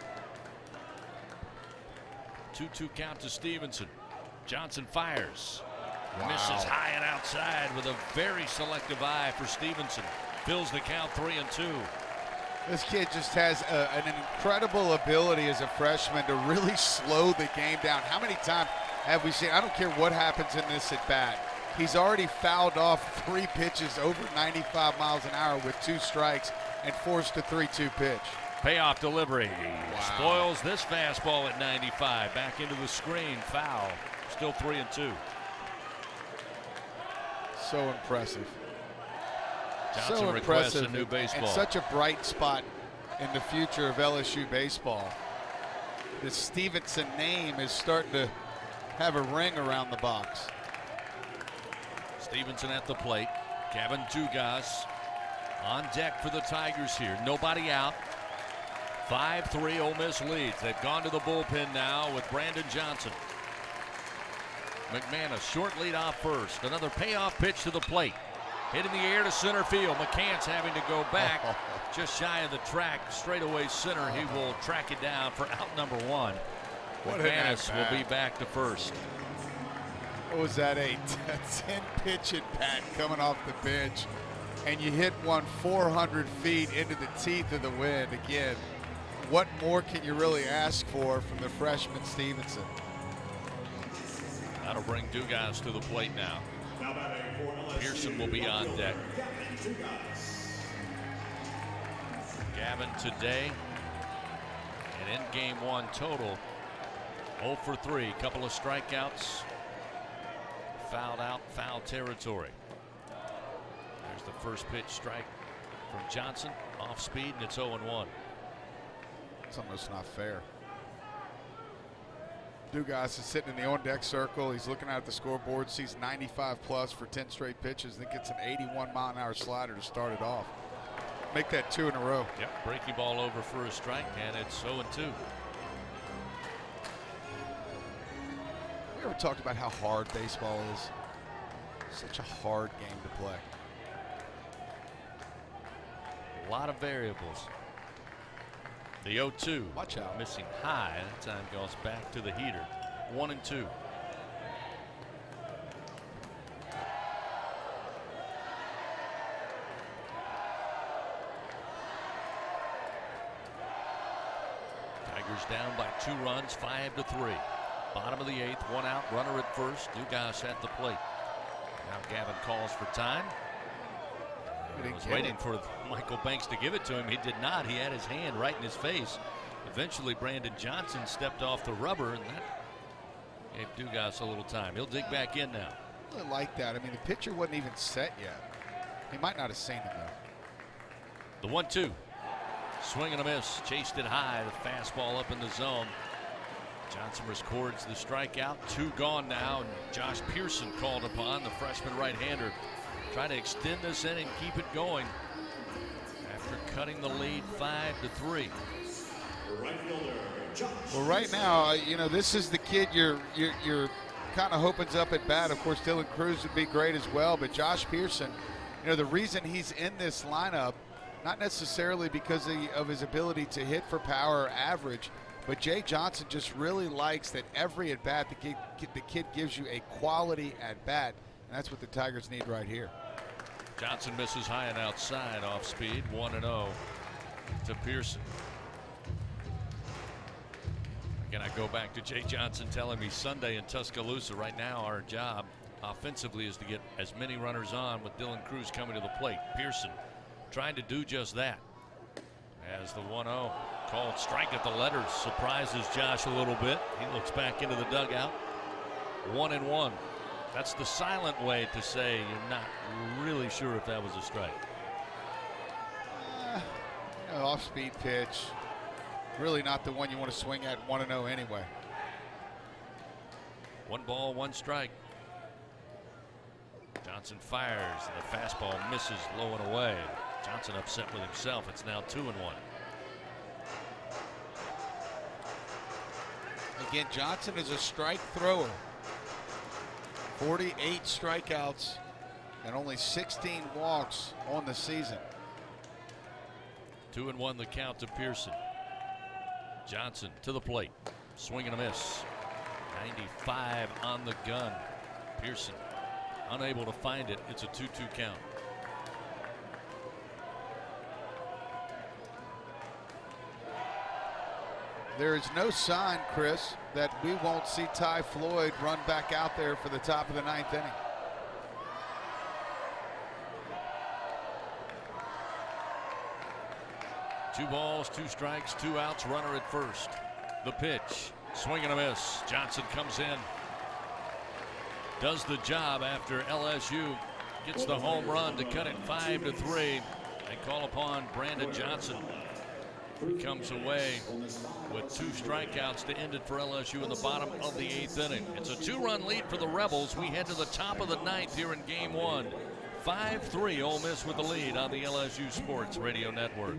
Speaker 1: 2-2 count to Stevenson. Johnson fires.
Speaker 2: Wow.
Speaker 1: Misses high and outside with a very selective eye for Stevenson. Fills the count 3-2.
Speaker 2: This kid just has an incredible ability as a freshman to really slow the game down. How many times have we seen, I don't care what happens in this at bat, he's already fouled off 3 pitches over 95 miles an hour with 2 strikes and forced a 3-2 pitch.
Speaker 1: Payoff delivery.
Speaker 2: Wow.
Speaker 1: Spoils this fastball at 95. Back into the screen. Foul. Still 3-2.
Speaker 2: So impressive.
Speaker 1: Johnson
Speaker 2: so
Speaker 1: requests
Speaker 2: impressive
Speaker 1: a new baseball.
Speaker 2: And such a bright spot in the future of LSU baseball. The Stevenson name is starting to have a ring around the box.
Speaker 1: Stevenson at the plate. Gavin Dugas on deck for the Tigers here. Nobody out. 5-3 Ole Miss leads. They've gone to the bullpen now with Brandon Johnson. McManus short lead off first. Another payoff pitch to the plate. Hit in the air to center field. McCants having to go back just shy of the track. Straightaway center. He will track it down for out number 1. McManus will be back to first.
Speaker 2: What was that, a 10-pitch at bat coming off the bench, and you hit one 400 feet into the teeth of the wind. Again, what more can you really ask for from the freshman Stevenson?
Speaker 1: That'll bring Dugas to the plate now. Pearson will be on deck. Gavin today, and in game one total, 0 for 3, couple of strikeouts, fouled out, foul territory. There's the first pitch strike from Johnson, off speed, and it's 0-1.
Speaker 2: It's almost not fair. Dugas is sitting in the on-deck circle. He's looking out at the scoreboard, sees 95 plus for 10 straight pitches, then gets an 81-mile-an-hour slider to start it off. Make that 2 in a row.
Speaker 1: Yep, breaking ball over for a strike, and it's 0-2.
Speaker 2: We ever talked about how hard baseball is? Such a hard game to play.
Speaker 1: A lot of variables. The 0-2.
Speaker 2: Watch out.
Speaker 1: Missing high. That time goes back to the heater. 1-2. Tigers down by 2 runs, 5-3. Bottom of the 8th, 1 out, runner at first. Dugas at the plate. Now Gavin calls for time. He was waiting for Michael Banks to give it to him. He did not. He had his hand right in his face. Eventually, Brandon Johnson stepped off the rubber, and that gave Dugas a little time. He'll dig back in now.
Speaker 2: I really like that. I mean, the pitcher wasn't even set yet. He might not have seen him, though.
Speaker 1: The 1-2. Swing and a miss. Chased it high. The fastball up in the zone. Johnson records the strikeout. 2 gone now. And Josh Pearson called upon, the freshman right-hander. Try to extend this inning, keep it going after cutting the lead 5-3.
Speaker 2: Well, right now, you know, this is the kid you're kind of hoping's up at bat. Of course, Dylan Cruz would be great as well, but Josh Pearson, you know, the reason he's in this lineup, not necessarily because of his ability to hit for power or average, but Jay Johnson just really likes that every at bat the kid gives you a quality at bat, and that's what the Tigers need right here.
Speaker 1: Johnson misses high and outside, off speed. 1-0 to Pearson. Again, I go back to Jay Johnson telling me Sunday in Tuscaloosa, right now our job offensively is to get as many runners on with Dylan Cruz coming to the plate. Pearson trying to do just that. As the 1-0 called strike at the letters surprises Josh a little bit. He looks back into the dugout. 1-1. That's the silent way to say you're not really sure if that was a strike.
Speaker 2: You know, off-speed pitch. Really not the one you want to swing at 1-0 anyway.
Speaker 1: 1 ball, 1 strike. Johnson fires, and the fastball misses low and away. Johnson upset with himself. It's now 2-1.
Speaker 2: Again, Johnson is a strike thrower. 48 strikeouts and only 16 walks on the season.
Speaker 1: 2-1 the count to Pearson. Johnson to the plate. Swing and a miss. 95 on the gun. Pearson unable to find it. It's a 2-2 count.
Speaker 2: There is no sign, Chris, that we won't see Ty Floyd run back out there for the top of the 9th inning.
Speaker 1: Two balls, 2 strikes, 2 outs, runner at first. The pitch, swing and a miss. Johnson comes in, does the job after LSU gets the home run to cut it 5-3. They call upon Brandon Johnson. He comes away with 2 strikeouts to end it for LSU in the bottom of the 8th inning. It's a 2-run lead for the Rebels. We head to the top of the 9th here in game 1. 5-3 Ole Miss with the lead on the LSU Sports Radio Network.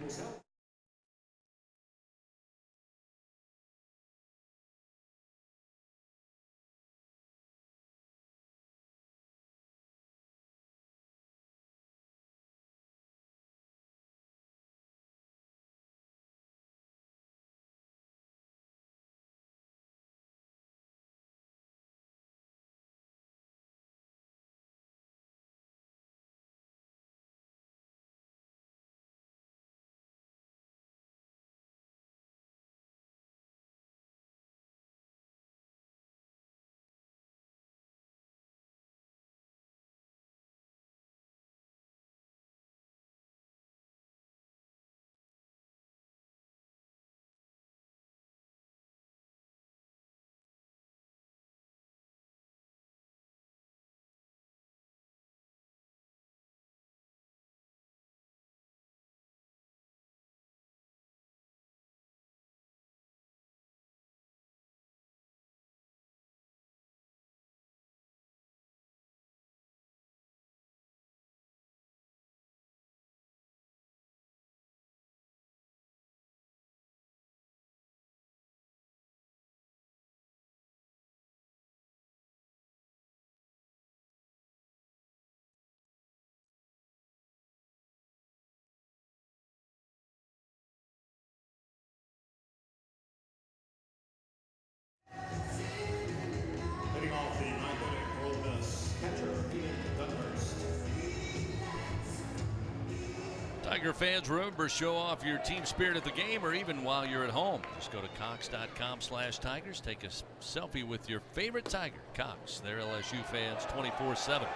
Speaker 1: Tiger fans, remember, show off your team spirit at the game or even while you're at home. Just go to Cox.com/Tigers. Take a selfie with your favorite Tiger. Cox, they're LSU fans 24/7.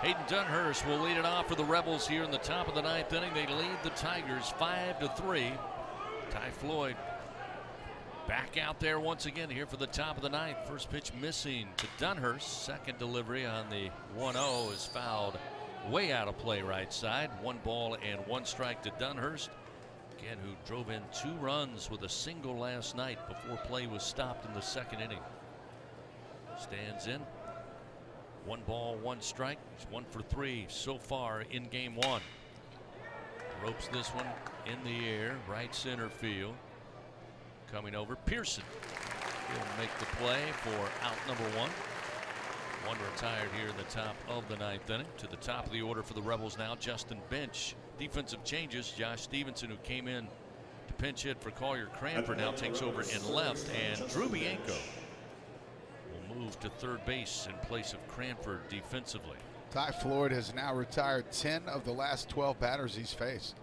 Speaker 1: Hayden Dunhurst will lead it off for the Rebels here in the top of the 9th inning. They lead the Tigers 5-3. Ty Floyd back out there once again here for the top of the 9th. First pitch missing to Dunhurst. Second delivery on the 1-0 is fouled way out of play right side. 1 ball and 1 strike to Dunhurst. Again, who drove in 2 runs with a single last night before play was stopped in the 2nd inning. Stands in. 1 ball, 1 strike. He's 1 for 3 so far in game 1. Ropes this one in the air, right center field. Coming over, Pearson. He'll make the play for out number 1. 1 retired here in the top of the 9th inning. To the top of the order for the Rebels now, Justin Bench. Defensive changes. Josh Stevenson, who came in to pinch hit for Collier Cranford, now takes over in left, and Drew Bianco will move to third base in place of Cranford defensively.
Speaker 2: Ty Floyd has now retired 10 of the last 12 batters he's faced.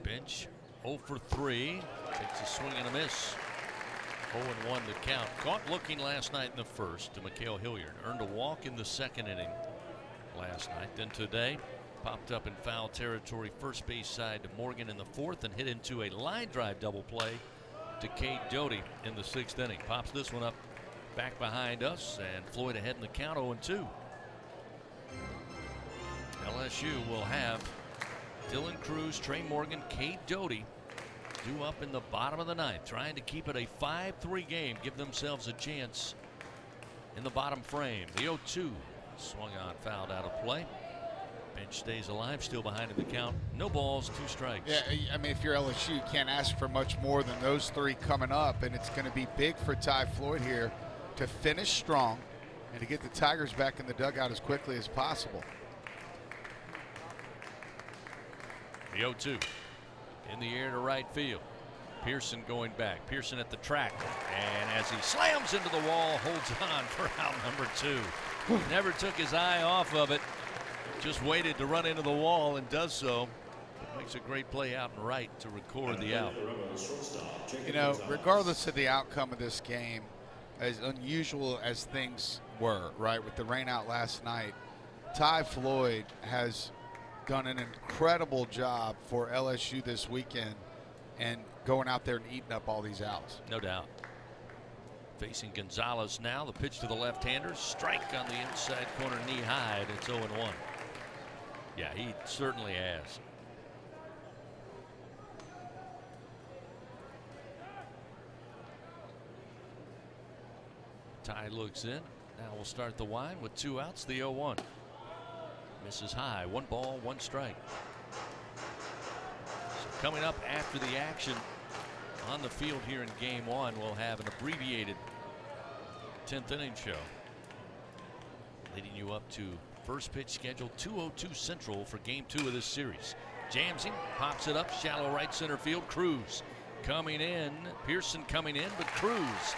Speaker 1: Bench 0 for 3. Takes a swing and a miss. 0-1 to count. Caught looking last night in the first to Mikhail Hilliard. Earned a walk in the 2nd inning last night. Then today popped up in foul territory first base side to Morgan in the 4th and hit into a line drive double play to Cade Doty in the 6th inning. Pops this one up back behind us, and Floyd ahead in the count 0-2. LSU will have Dylan Cruz, Trey Morgan, Cade Doty due up in the bottom of the 9th, trying to keep it a 5-3 game, give themselves a chance in the bottom frame. The 0-2 swung on, fouled out of play. Bench stays alive, still behind in the count. No balls, 2 strikes.
Speaker 2: Yeah, I mean, if you're LSU, you can't ask for much more than those 3 coming up, and it's going to be big for Ty Floyd here to finish strong and to get the Tigers back in the dugout as quickly as possible.
Speaker 1: The 0-2 in the air to right field. Pearson going back. Pearson at the track, and as he slams into the wall, holds on for out number 2. Never took his eye off of it. Just waited to run into the wall and does so. Makes a great play out and right to record the out.
Speaker 2: You know, regardless of the outcome of this game, as unusual as things were, right, with the rain out last night, Ty Floyd has done an incredible job for LSU this weekend and going out there and eating up all these outs.
Speaker 1: No doubt. Facing Gonzalez now. The pitch to the left-hander. Strike on the inside corner, knee high, and it's 0-1. Yeah, he certainly has. Ty looks in. Now we'll start the wind with 2 outs. The 0-1. Misses high. 1 ball, 1 strike. So coming up after the action on the field here in game 1, we'll have an abbreviated 10th inning show. Leading you up to first pitch scheduled 2:02 Central for game 2 of this series. Jamsey pops it up, shallow right center field. Cruz coming in. Pearson coming in, but Cruz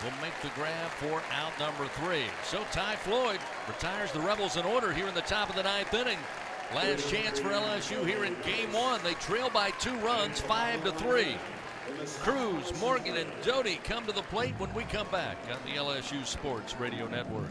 Speaker 1: will make the grab for out number 3. So Ty Floyd retires the Rebels in order here in the top of the 9th inning. Last chance for LSU here in game 1. They trail by 2 runs, 5-3. Cruz, Morgan, and Doty come to the plate when we come back on the LSU Sports Radio Network.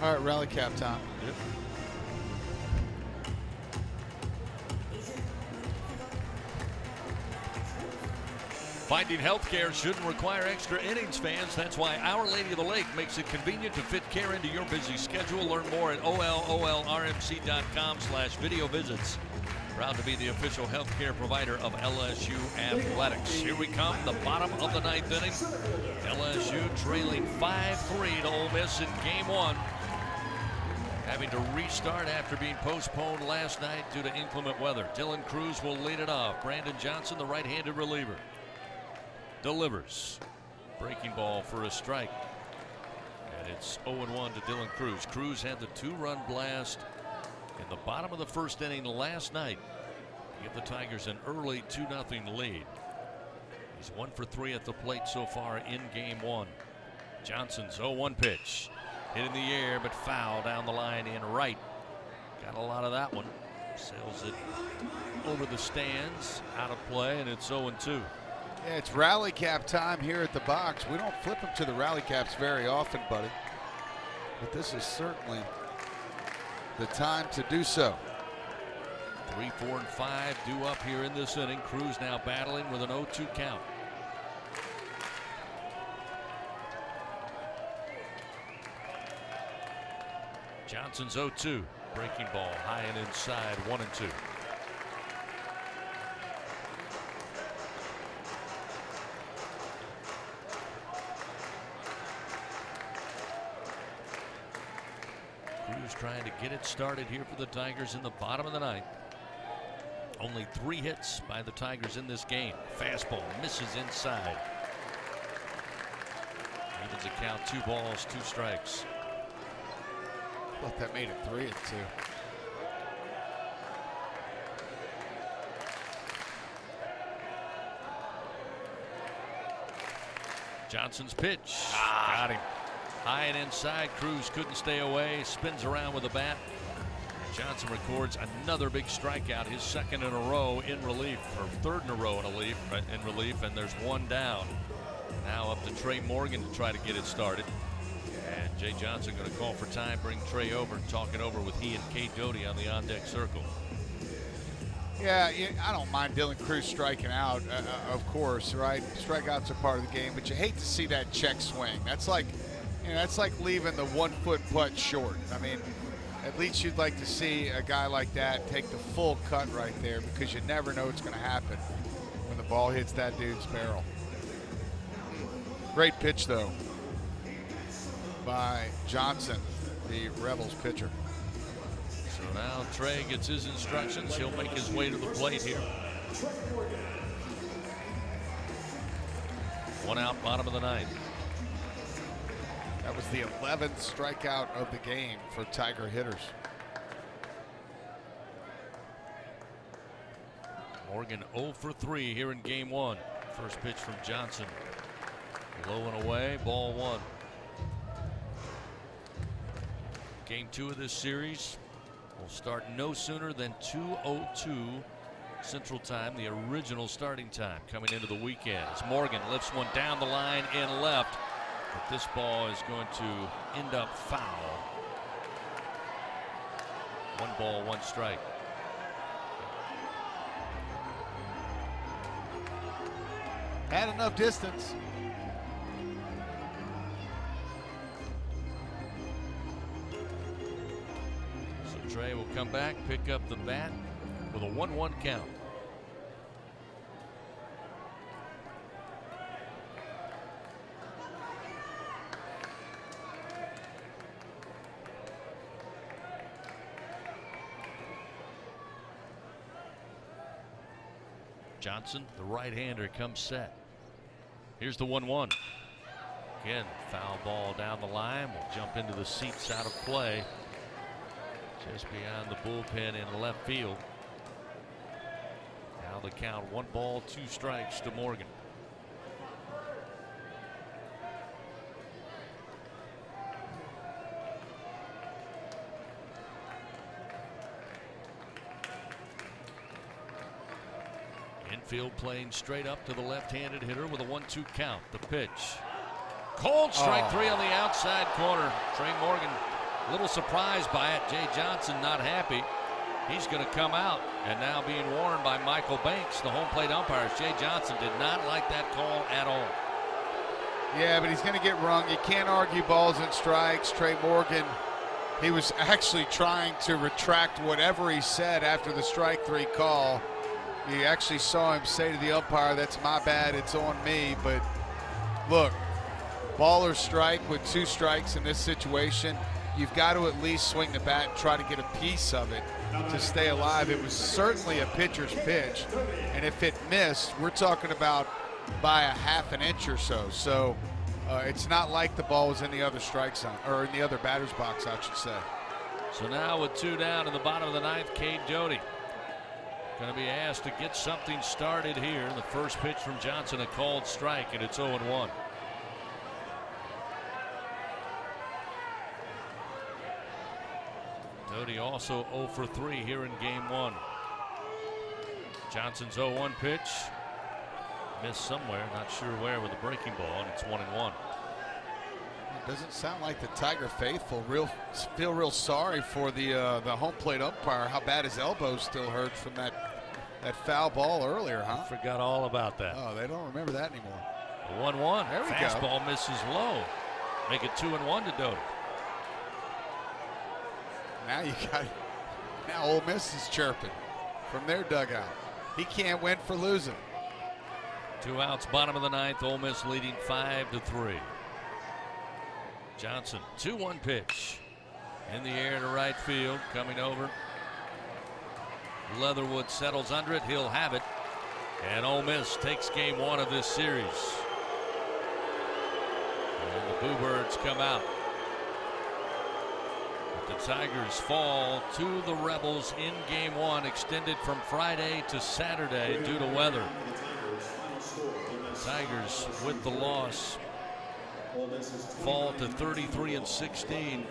Speaker 2: All right, rally cap time.
Speaker 1: Yep. Finding healthcare shouldn't require extra innings, fans. That's why Our Lady of the Lake makes it convenient to fit care into your busy schedule. Learn more at olrmc.com/video visits. Proud to be the official healthcare provider of LSU Athletics. Here we come, the bottom of the ninth inning. LSU trailing 5-3 to Ole Miss in game one. Having to restart after being postponed last night due to inclement weather. Dylan Cruz will lead it off. Brandon Johnson, the right-handed reliever, delivers. Breaking ball for a strike. And it's 0-1 to Dylan Cruz. Cruz had the 2-run blast in the bottom of the first inning last night to give the Tigers an early 2-0 lead. He's 1 for 3 at the plate so far in game one. Johnson's 0-1 pitch. Hit in the air, but foul down the line in right. Got a lot of that one. Sails it over the stands, out of play, and it's 0-2.
Speaker 2: Yeah, it's rally cap time here at the box. We don't flip them to the rally caps very often, buddy. But this is certainly the time to do so.
Speaker 1: 3, 4, and 5 due up here in this inning. Cruz now battling with an 0-2 count. Johnson's 0-2. Breaking ball high and inside, 1-2. Cruz trying to get it started here for the Tigers in the bottom of the ninth. Only 3 hits by the Tigers in this game. Fastball misses inside. Evens the count, 2 balls, 2 strikes.
Speaker 2: Thought that made it 3-2.
Speaker 1: Johnson's pitch. Got him. High and inside. Cruz couldn't stay away. Spins around with the bat. Johnson records another big strikeout, his 2nd in a row in relief, or 3rd in a row in relief, and there's 1 down. Now up to Trey Morgan to try to get it started. And Jay Johnson going to call for time, bring Trey over and talk it over with he and Kate Doty on the on-deck circle.
Speaker 2: Yeah, I don't mind Dylan Cruz striking out, of course, right? Strikeouts are part of the game, but you hate to see that check swing. That's like, that's like leaving the 1-foot putt short. I mean, at least you'd like to see a guy like that take the full cut right there, because you never know what's going to happen when the ball hits that dude's barrel. Great pitch, though, by Johnson, the Rebels pitcher.
Speaker 1: So now Trey gets his instructions. He'll make his way to the plate here. 1 out, bottom of the ninth.
Speaker 2: That was the 11th strikeout of the game for Tiger hitters.
Speaker 1: Morgan 0 for 3 here in game one. First pitch from Johnson. Low and away, ball 1. Game 2 of this series will start no sooner than 2:02 Central Time, the original starting time coming into the weekend. As Morgan lifts one down the line in left, but this ball is going to end up foul. 1 ball, 1 strike.
Speaker 2: Had enough distance.
Speaker 1: So Trey will come back, pick up the bat with a 1-1 count. Johnson, the right-hander, comes set. Here's the 1-1. Again, foul ball down the line. Will jump into the seats out of play. Just beyond the bullpen in left field. Now the count, 1 ball, 2 strikes to Morgan. Infield playing straight up to the left-handed hitter with a 1-2 count. The pitch. Cold strike 3 on the outside corner. Trey Morgan A little surprised by it. Jay Johnson not happy. He's going to come out, and now being warned by Michael Banks, the home plate umpires. Jay Johnson did not like that call at all.
Speaker 2: Yeah, but he's going to get rung. You can't argue balls and strikes. Trey Morgan, he was actually trying to retract whatever he said after the strike 3 call. You actually saw him say to the umpire, "That's my bad, it's on me." But look, ball or strike with 2 strikes in this situation, you've got to at least swing the bat and try to get a piece of it to stay alive. It was certainly a pitcher's pitch, and if it missed, we're talking about by a half an inch or so. So it's not like the ball was in the other strike zone, or in the other batter's box, I should say.
Speaker 1: So now with 2 down in the bottom of the 9th, Cade Doty going to be asked to get something started here. The first pitch from Johnson, a called strike, and it's 0-1. Doty also 0 for 3 here in game 1. Johnson's 0-1 pitch. Missed somewhere, not sure where, with a breaking ball, and it's 1-1.
Speaker 2: It doesn't sound like the Tiger faithful feel real sorry for the home plate umpire. How bad his elbow still hurts from that foul ball earlier, huh?
Speaker 1: Forgot all about that.
Speaker 2: Oh, they don't remember that anymore.
Speaker 1: 1-1.
Speaker 2: There we go.
Speaker 1: Fastball misses low. Make it 2-1 to Doty.
Speaker 2: Now Ole Miss is chirping from their dugout. He can't win for losing.
Speaker 1: 2 outs, bottom of the 9th. Ole Miss leading 5-3. Johnson, 2-1 pitch. In the air to right field, coming over. Leatherwood settles under it. He'll have it. And Ole Miss takes game 1 of this series. And the Boo Birds come out. But the Tigers fall to the Rebels in game 1, extended from Friday to Saturday due to weather. Tigers with the loss fall to 33-16.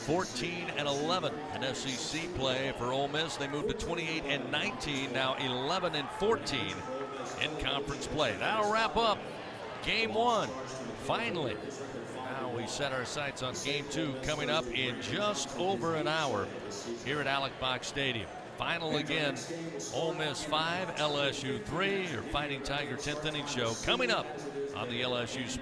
Speaker 1: 14-11 in SEC play for Ole Miss. They moved to 28-19, now 11-14 in conference play. That'll wrap up game 1. Finally, now we set our sights on game 2 coming up in just over an hour here at Alex Box Stadium. Final again, Ole Miss 5, LSU 3. Your Fighting Tiger 10th inning show coming up on the LSU Sports